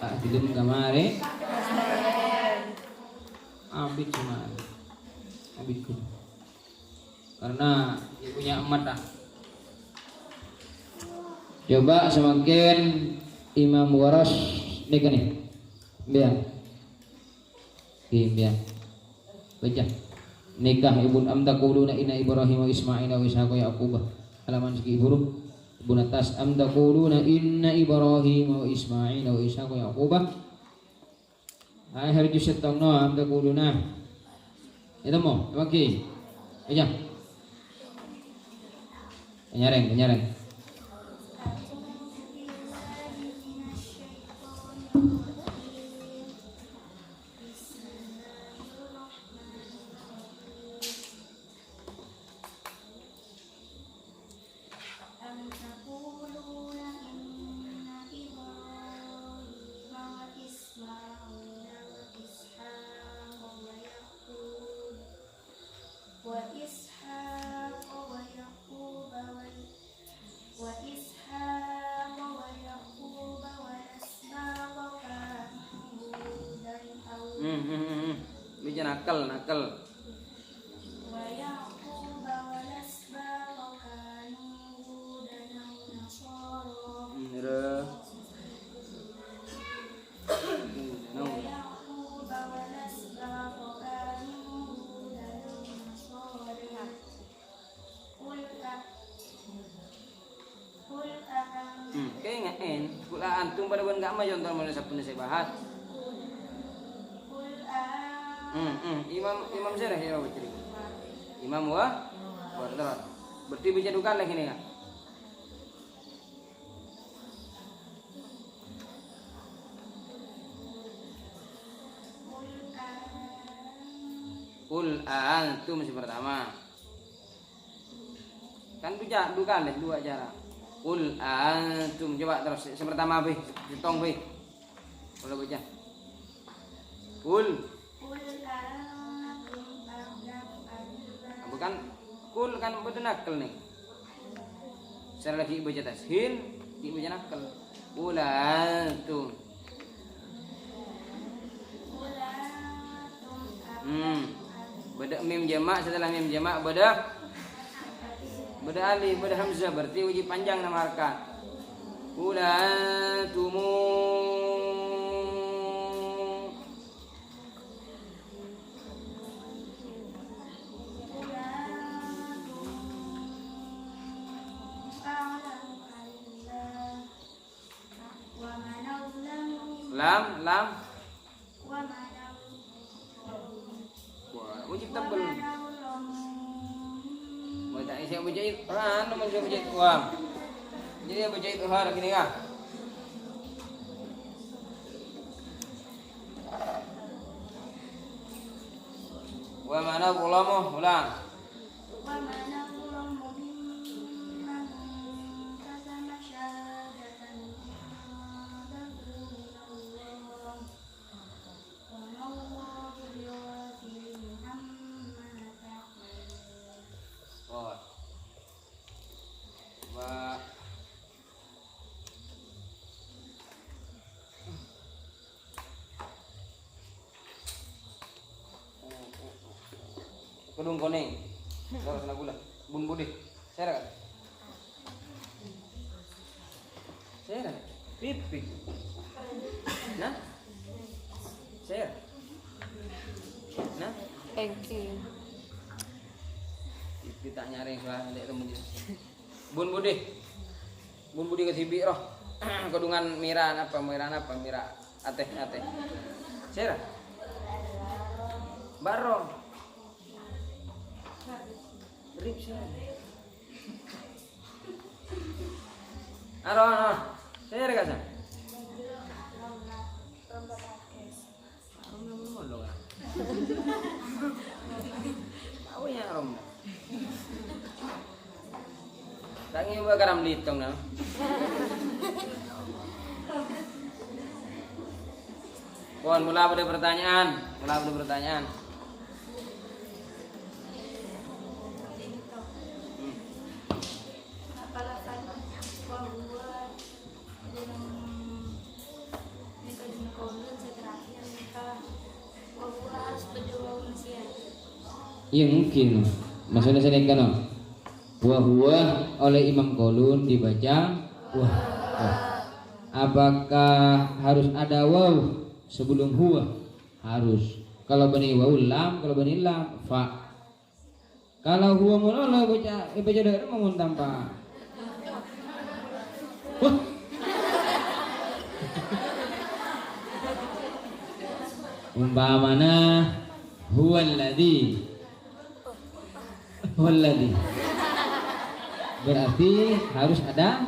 Pak belum kamare. Abid cuma. Abidku. Karena ibunya emat dah. Coba semakin Imam Waras nih kan nih. Biar. Biar. Baca. Nikah ibun am taquluna inna Ibrahim wa Ismail wa Ishaq wa Yaqub. Halaman sekian huruf. Ibun atas am taquluna inna Ibrahim wa Ismail wa Ishaq wa Yaqub. Hai hari juset tong no am taquluna. Itu mau, oke. Baca. Penyareng. Bikin nakal. Kaya ngain, kula antum pada bukan gak mah contoh mulai sabun saya bahas. Imam Syarah ya baca. Imam wa betul. Berarti baca dukan lagi nih kan. Qul antum masih pertama. Kan baca dukan deh dua cara. Qul antum coba terus yang pertama be, ditong be. Kalau baca. Qul bukan kul kan betul nakal nih. Secara lagi baca tashil, baca nakal. Ulantum. Beda mim jamak setelah mim jamak beda alif, beda hamzah berarti wajib panjang nama harakat. Ulantumu. Lam wajib tebel. Baca isya baca itu ran baca itu wah. Jadi baca itu har gini ya. Wa mana ulamu ulang. Kedung koneng, kalau sana gula, bun budi, saya kan, pipi, nah, saya, nah, pipi tak nyaring soal ada temu dia, bun budi ke sibi roh, kedungan mira ateh, saya, barong. Rip sih. Aro, saya ada kasar. dalam litong na. Pohon mula pada pertanyaan. Iya mungkin. Maksudnya saya kan huwa oleh Imam Qaulun dibaca wah. Apakah harus ada waw sebelum huwa? Harus. Kalau bani waw lam, kalau bani lam fa. Kalau huwa mulala baca dari mau tanpa. Wah. Umpamana huwallazi berarti harus ada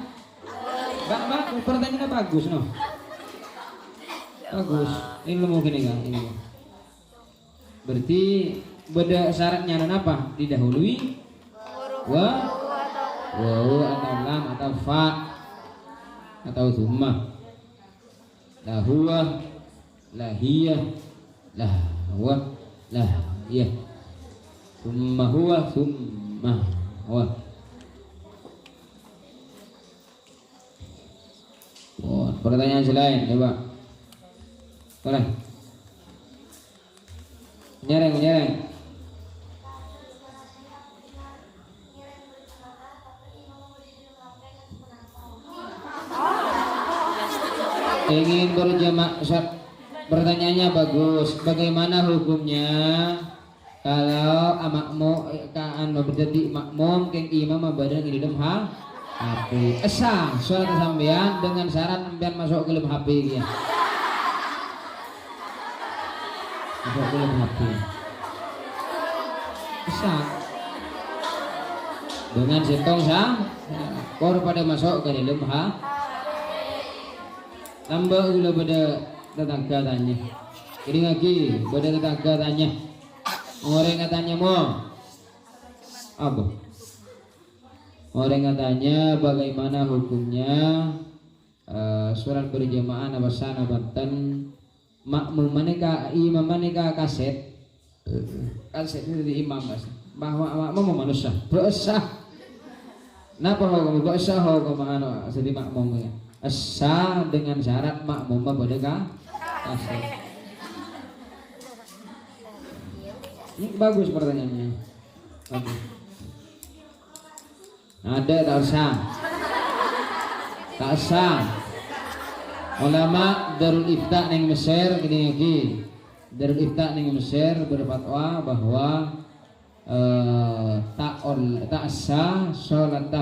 pertanyaannya bagus no. Bagus. Ini lu mau gini kan? Ini. Berarti beda syaratnya dan apa? Didahului waw atau lam atau fa atau thumma. La huwa la hiya la huwa la hiya thumma huwa thumma huwa. Oh, pertanyaan selain coba. Boleh. Menyerang. Ingin berjamaah. Pertanyaannya bagus. Bagaimana hukumnya kalau makmum berjadi makmum keng imam badan di dalam HP. Esa suara sampean dengan syarat sampean masuk ke dalam HP ya. Masuk ke dalam HP. Esa dengan setong kor pada masuk ke dalam tambah gula pada tetangga tanya. Jadi lagi pada tetangga tanya. Orang katanya mau apa? Orang katanya bagaimana hukumnya surat berjamaah nabasana banten makmum maneka imam maneka kaset itu di imam bahwa makmum manusia bersah. Napa hukum bersah hukum sedih makmumnya asa dengan syarat makmum pada kaset. Ini bagus pertanyaannya. Bagus. Ada tak sah. Ulama Darul Ifta ning Mesir gini lagi. Darul Ifta ning Mesir berfatwa bahwa tak sah salat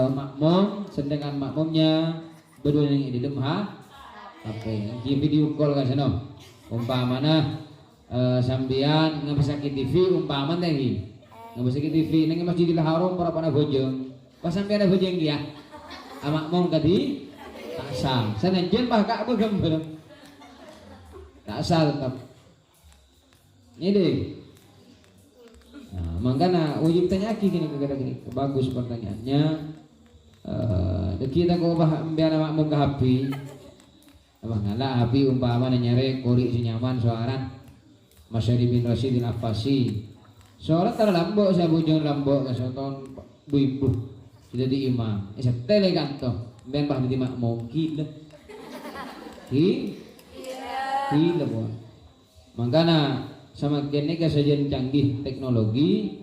makmum sedangkan makmumnya berdua di dalam HP. Di video call ka sana. Umpamana sambian ngabisaki TV umpaman tadi ngabisaki TV nang Masjidil Haram para pana bojong pas sampean ada bojong dia makmum tadi tak sah sanajan bah kak gambar tak sah tetap ini deh. Nah, makanya wajib tanya gini gini bagus pertanyaannya. Kita kok bah biar makmum ke HP apa ngalah HP umpama nyare kori si nyaman soaran Masyari bin Rasyidin Afasi sholat tara lambo saya bujung lambo kasoton bu-ibu sudah di imam isa tele kanto ben bah di makmum gila gila buat makanya sama kene sajian canggih teknologi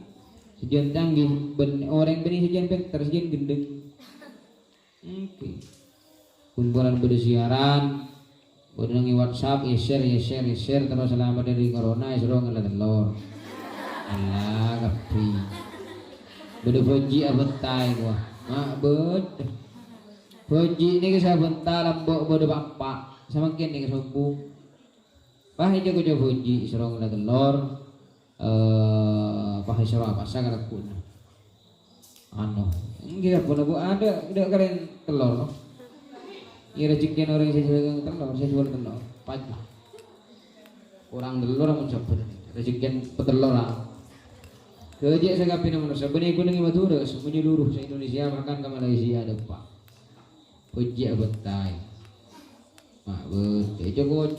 sajian canggih orang benih sajian pintar sajian gendeng kumpulan bersiaran Bodongi WhatsApp, share terus selama dari corona, suruh ngeliat telur. Alah, kapi. Beda boji abentai gua, mak bed. Boji ini kisah bentar lambok beda bapak, sama kian ini kesombong. Pahai jago jago boji, suruh ngeliat telur. Pahai suruh apa sah kalau pun. Kita pun ada kalian telur. Iya rezekian orang saya jual telur, pagi. Kurang telur mau coba rezekian petelur lah. Kerja saya kapin nomor sebenarnya gunung Madura menyeluruh se Indonesia bahkan ke Malaysia ada pak. Kerja betai. Mak betul.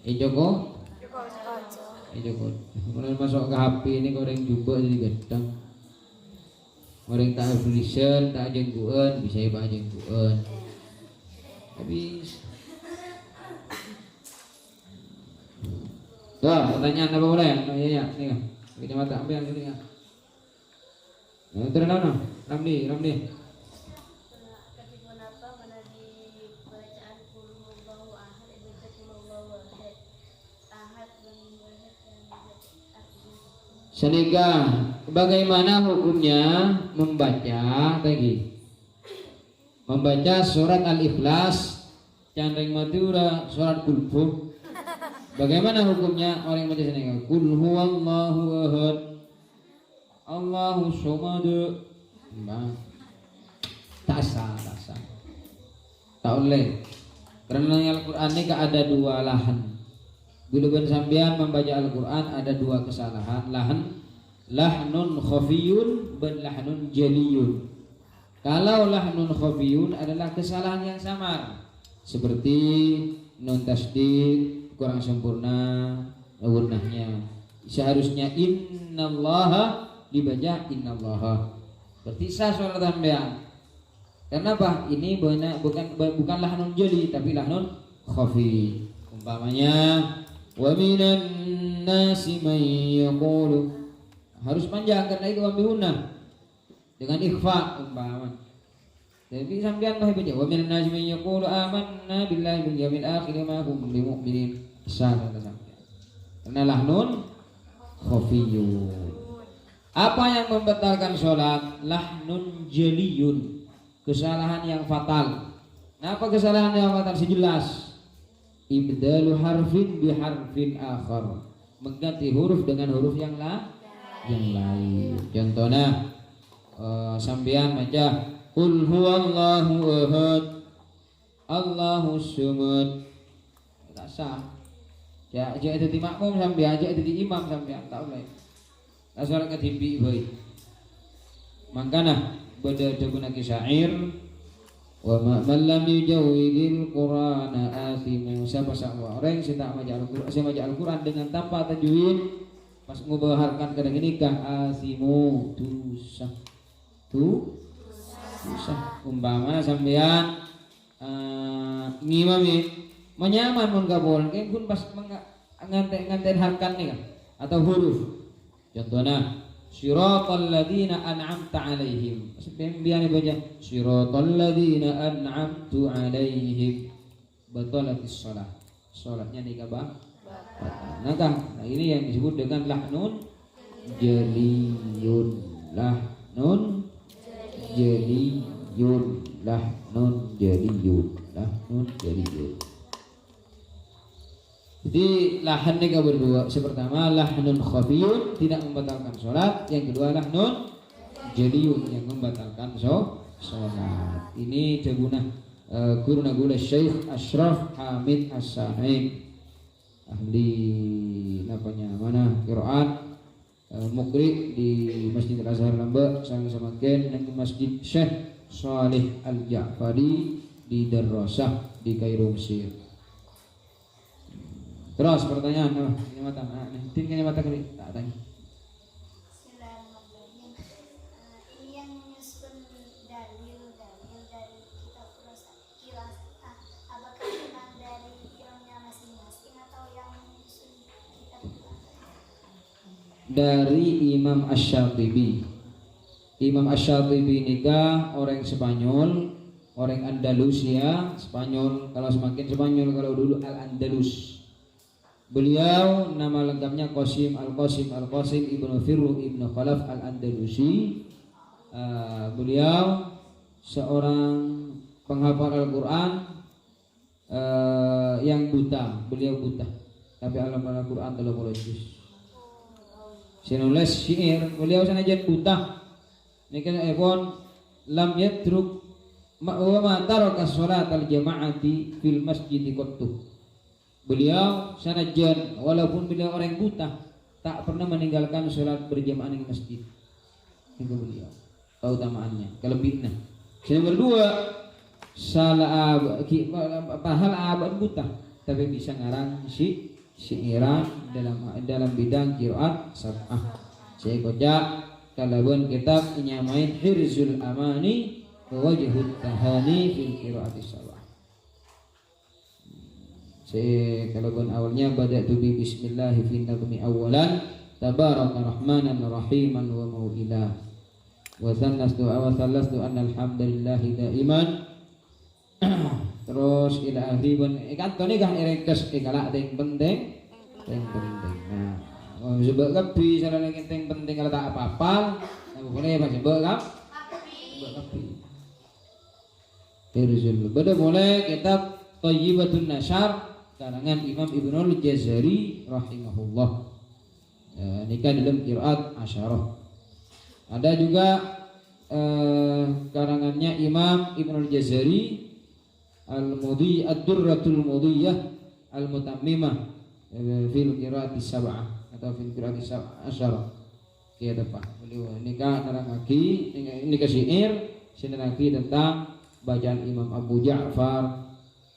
Joko. Kemudian masuk ke HP ini orang jumbo jadi gedang. Orang tak tulisan, tak jengguan, bisa iba jengguan. Habis. Tuh, pertanyaan apa boleh? Ya, nih kan. Kita mata ambil yang ini kan. Nah, terus Ramli. Senika, bagaimana hukumnya membaca surat Al-Ikhlas, Candring Madura, surat Kulhu. Bagaimana hukumnya orang baca senika? Qul huwallahu ahad, Allahu samad. Tak sah. Tak boleh. Karena Al-Quran ini ada dua lahan. Bila sampean membaca Al-Quran ada dua kesalahan, lahnun khafiyun dan lahnun jaliyun. Kalau lahnun khafiyun adalah kesalahan yang samar, seperti nun tasdid kurang sempurna gunnahnya. Seharusnya innallaha dibaca innallaha. Berarti sah suara sampean. Kenapa? Ini bukan lahnun jali tapi lahnun khafi. Umpamanya wa minan nasi man yaqulu, harus panjang karena itu ambiluna dengan ikhfa umpama. Jadi sampean bae baca wa minan nasi man yaqulu amanna billahi wal yawmil akhir ma hum bimu'minin. Sah kata sampean. Karena lahnun khafiyun. Apa yang membatalkan sholat? Lahnun jaliyun, kesalahan yang fatal. Nah, apa kesalahan yang fatal? Sejelas ibdalu harfin bi harfin akhar, mengganti huruf dengan huruf yang lain. Contohnya sampean baca qul huwallahu ahad, Allahu samad. Tak sah. Ya itu di makmum sampean, itu di imam sampean, tak boleh. Asal ke tipi baik. Makana beda guna syair wa man lam yujawwidil qur'ana asimu. Siapa orang yang tidak baca Al-Quran dengan tanpa tajwid pas mengubaharkan kadang nikah asimu dosa. Umpama sampean ngimami menyaman mun kabul kayak pun pas nganten harkan nih kan atau huruf. Contohnya Siratal ladzina an'amta 'alaihim. Biar baca Siratal ladzina an'amtu 'alaihim. Batalatis shalah. Salatnya nikah batal. Nah ini yang disebut dengan lahnun jaliyun. Lahnun jaliyun. Jadi lahan ini berdua. Pertama lahnun khafiyun tidak membatalkan sholat. Yang kedua lahnun jaliyun yang membatalkan sholat. Ini jaguna guruna gula Syekh Ashraf Hamid As-Sanaim, ahli qiraat mukri di Masjid Al-Azhar Lamba sama-sama dan Masjid Syekh Salih Al-Ja'fari di Darrasah di Kairo Mesir. Terus pertanyaan, ini mata kali tak tanya. Bismillahirrahmanirrahim. Ini yang menyusun dalil dari kitab kilas. Apakah memang dari filmnya masing-masing atau yang menyusun kitab kilas? Dari Imam Asy-Syatibi. Imam Asy-Syatibi nikah orang Spanyol, orang Andalusia, Spanyol. Kalau semakin Spanyol kalau dulu Al-Andalus. Beliau nama lengkapnya Qasim Al-Qasim Ibnu Firruh Ibnu Khalaf Al-Andalusi. Beliau seorang penghafal Al-Quran yang buta. Beliau buta, tapi hafal Al-Quran 30 juz. Sinulis syair. Beliau sanajan buta. Nikan epon lam yatruk ma taraka salat al-jama'ati fil masjid qattu. Beliau sanajan walaupun beliau orang buta tak pernah meninggalkan sholat berjamaah di masjid. Itu beliau keutamaannya, kelebihannya. Yang kedua, salah pahal abad buta, tapi bisa ngarang syiiran dalam bidang qiraat sab'ah. Saya kocak kalawan kitab nyamain Hirzul Amani wa Wajhut Tahani fil qiraati sab'ah. Saya kalawan awalnya bada'tu bi bismillah fi nadmi awalan tabaraka rahmanan rahiman wa mau'ilah wa sannastu anna alhamdulillahi daiman. Terus ila akhiripun ikat kene kah irekes ikala ting penting. Nah, sebab kapi salah lagi ting penting kalau tak apa-apa, boleh apa sebab kap? Sebab kapi. Hirzul. Beda boleh kitab Thayyibatun Nasyar karangan Imam Ibnul Jazari rahimahullah. Nikah dalam qiraat asyarah. Ada juga karangannya Imam Ibnul Jazari Al-Mudhi Ad-Durratul Mudhiyah Al-Mutammimah fil qiraati sab'ah atau fil qiraati asyarah. Kia depan. Beliau nikah narangaki ini ke syair sinaraki tentang bacaan Imam Abu Ja'far,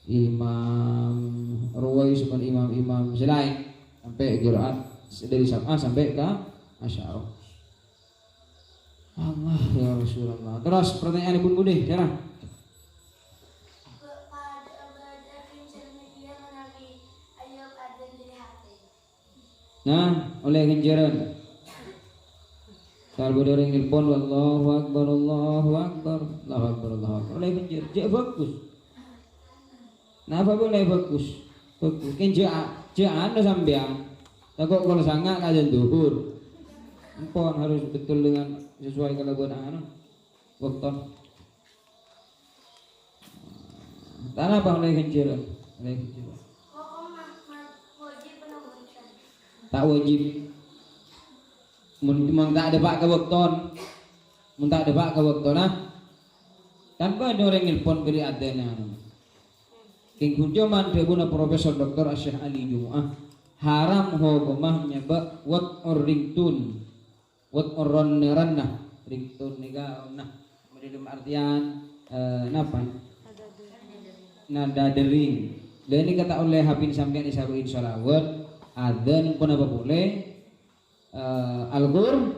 Imam Ruwais dan imam-imam selain sampai qiraat dari sab'ah sampai ke asyarah. Allah ya Rasulullah. Terus pertanyaan Ibu Budi, sekarang. Nah, oleh ganjaran. Kalau dari telepon Allahu Akbar Allahu Akbar Allahu Akbar Allahu Akbar oleh ganjar. Jek bagus. Napa boleh bagus? Bagus. Kan anu sampean. Takut kalau sangat kajian duhur. Empon harus betul dengan sesuai kelakuan anu. Waktu. Tanah apa oleh ganjaran? Oleh ganjaran. Tak wajib mun tak ada pak ke wakton mun tak ada pak ke wakton tanpa ada orang nelpon beri adanya king kunjoman dia guna Profesor Dr. Syekh Ali Jumu'ah haram hukumah nyebak wat or ringtun wat or ronneranna ringtun niga nah dalam artian napa nada dering dan ini kata oleh Habib sampean isabuin sholawat adzan pun apa boleh Al-Qur'an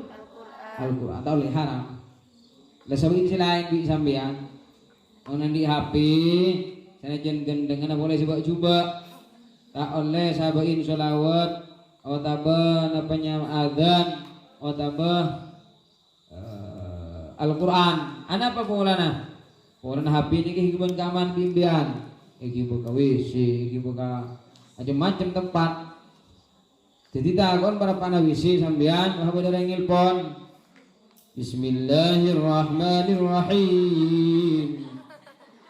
atau oleh haram. Lah sawi selain di sampean onan di HP sanajan gendengan boleh sebab coba tak oleh sabain sholawat atau napanya adzan atau Al-Qur'an. Ana apa pulana? Pulana HP ni kehidupan kaman pimpian. Iki buka WC, iki buka macam-macam tempat. Jadi takon para panawisi sampean maha dari ngilpon. Bismillahirrahmanirrahim.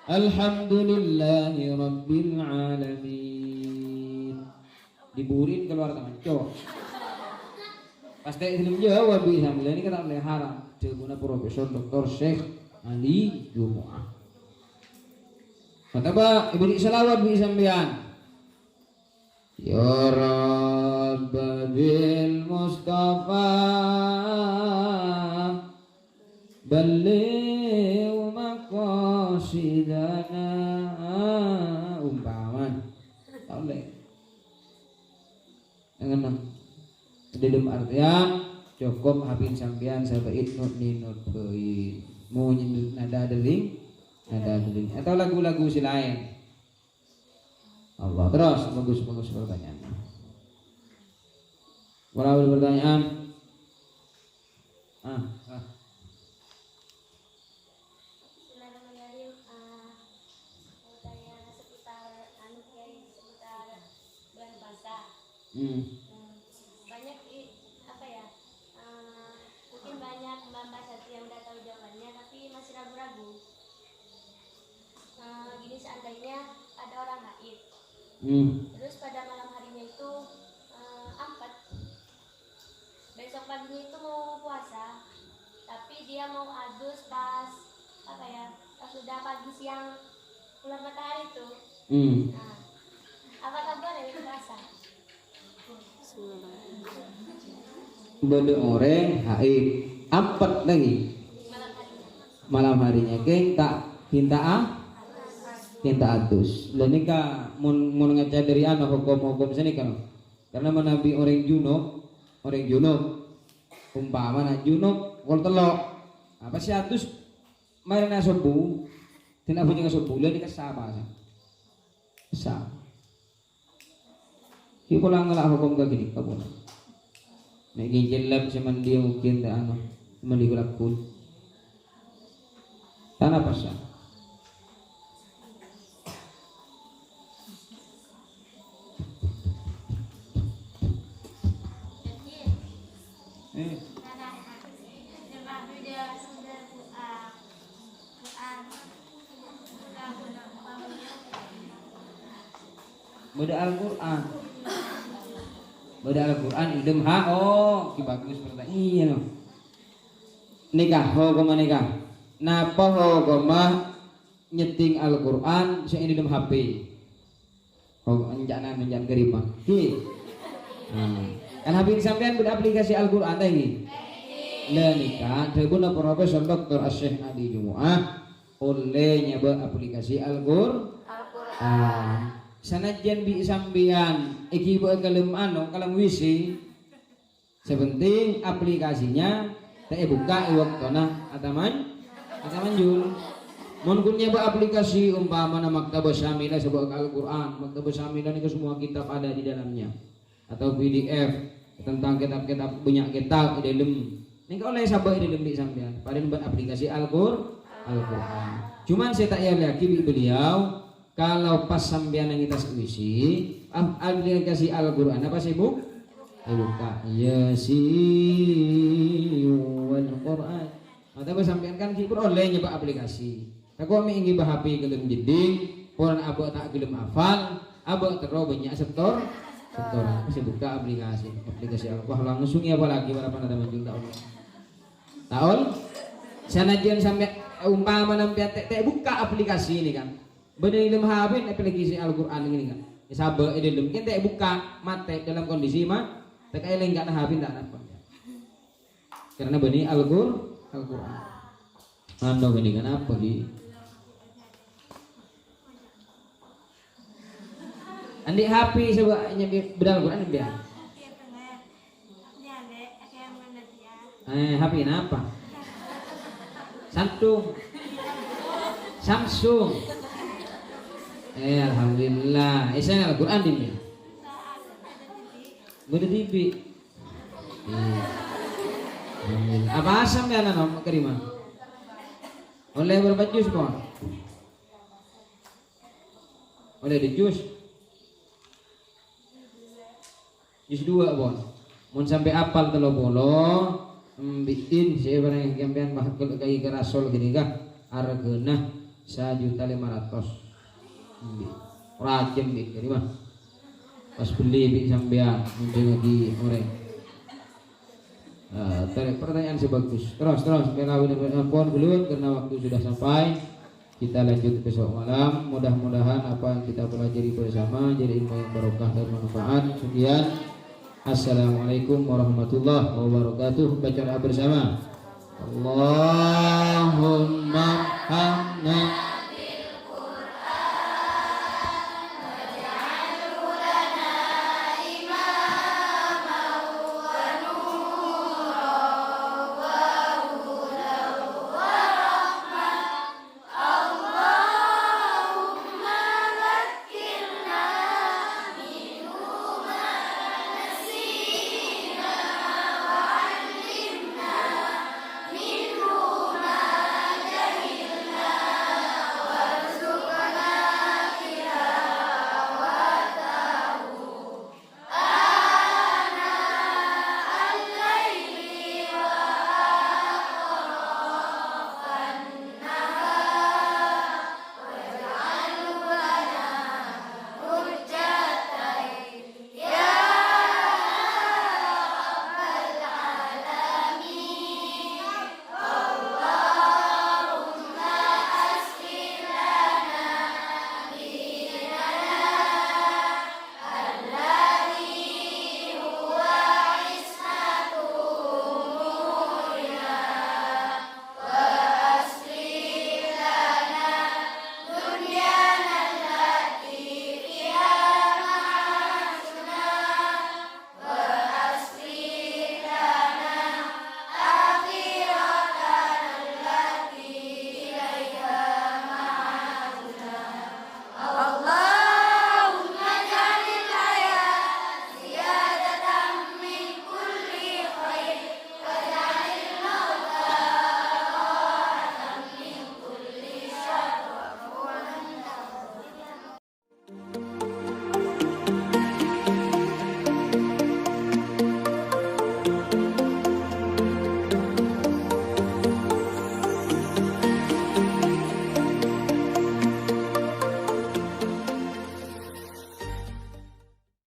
Alhamdulillahi rabbil alamin. Diburin keluar tangan cowok. Pasti belum jawab sampean ini kata oleh haram. Jebuna Profesor Dr. Syekh Ali Jumu'ah. Kata ba ibri salawat bi sampean. Ya Rabb bil Mustafa balligh maqasidana umpaman oleh dengan dalam artian cukup habin sampean sabait not ninot beui mau nada deling atau lagu-lagu si lain. Allah terus bagus pertanyaan. Kalau ada pertanyaan, Bismillahirrahmanirrahim. Saya seputar seputar bulan puasa. Banyak apa ya? Mungkin banyak mbak-mbak satu yang udah tahu jawabannya tapi masih ragu-ragu. Gini seandainya ada orang haid. Terus pada malam harinya itu ampat. Besok paginya itu mau puasa, tapi dia mau adus pas apa ya? Pas sudah pagi siang keluar matahari itu. Nah, apakah boleh itu puasa? bede orang haid empat lagi malam harinya keng tak hinta atus dan nikah mun ngaca dari hukum sini kan karena menabi orang junub umpama na junub wal telok apa sih atus mari na subuh tina punya subuh lain dikasaba sa Iko lang nga hukum ka gini ka muna. Naging lab sa man dia mungkin na mandigulak pun. Tanah pa siya. Beda Al-Quran idem ha oh ki bagus pertanyaan iya no nikah hukum nikah napa hukum nyeting Al-Quran sa idem HP oh anjana menjan gerima ki kan HP sampean beda aplikasi Al-Quran tadi le nikah teguna Profesor Dr. Syekh Adi Jumuah oleh nyoba aplikasi Al-Quran sanajan bi sambian iki bae kalem kalem wisi sepenting aplikasinya teh buka waktuna ataman jul mun kun nyoba aplikasi umpama maktabah syamilah sebuah Al-Qur'an maktabah syamilah itu semua kitab ada di dalamnya atau PDF tentang kitab-kitab banyak kitab di dalam ning oleh sabah di dalam di sambian pada buat aplikasi Al-Qur'an cuman saya tak yakin beliau kalau pas sambian yang kita skripsi aplikasi Al-Quran apa sih bu? Buka Yasin Quran atau pas sambian kan kipur oleh nyoba aplikasi aku ingin bahapi gelem jeding orang abah tak gelem hafal abah terus banyak setor masih buka aplikasi Al-Quran langsung ya apalagi para teman juga tahu sanajan sampai umpama nampi teh buka aplikasi ini kan bener ilmu habis aplikasi Al-Quran ini kan sabar ilmu kita buka mate dalam kondisi mah tak kaya enggak nah habis tak dapat karena benih Al-Quran anda benih kan apa di andi HP sebabnya bedal Al-Quran dia HP apa Samsung alhamdulillah saya Al-Quran ini beda TV apa asam ya anak kerima oleh berapa jus bon oleh di jus 2 bon mun sampai apal 30 bikin saya barang yang kampian bakal kayak kerasol gini kah hargana 1.500.000 rajin nih jadi mah pas beli bi sampean mungkin lagi orang pertanyaan sebagus terus pon belum karena waktu sudah sampai kita lanjut besok malam mudah-mudahan apa yang kita pelajari bersama jadi ilmu yang barokah dan manfaat sekian assalamualaikum warahmatullahi wabarakatuh baca doa bersama Allahumma hamna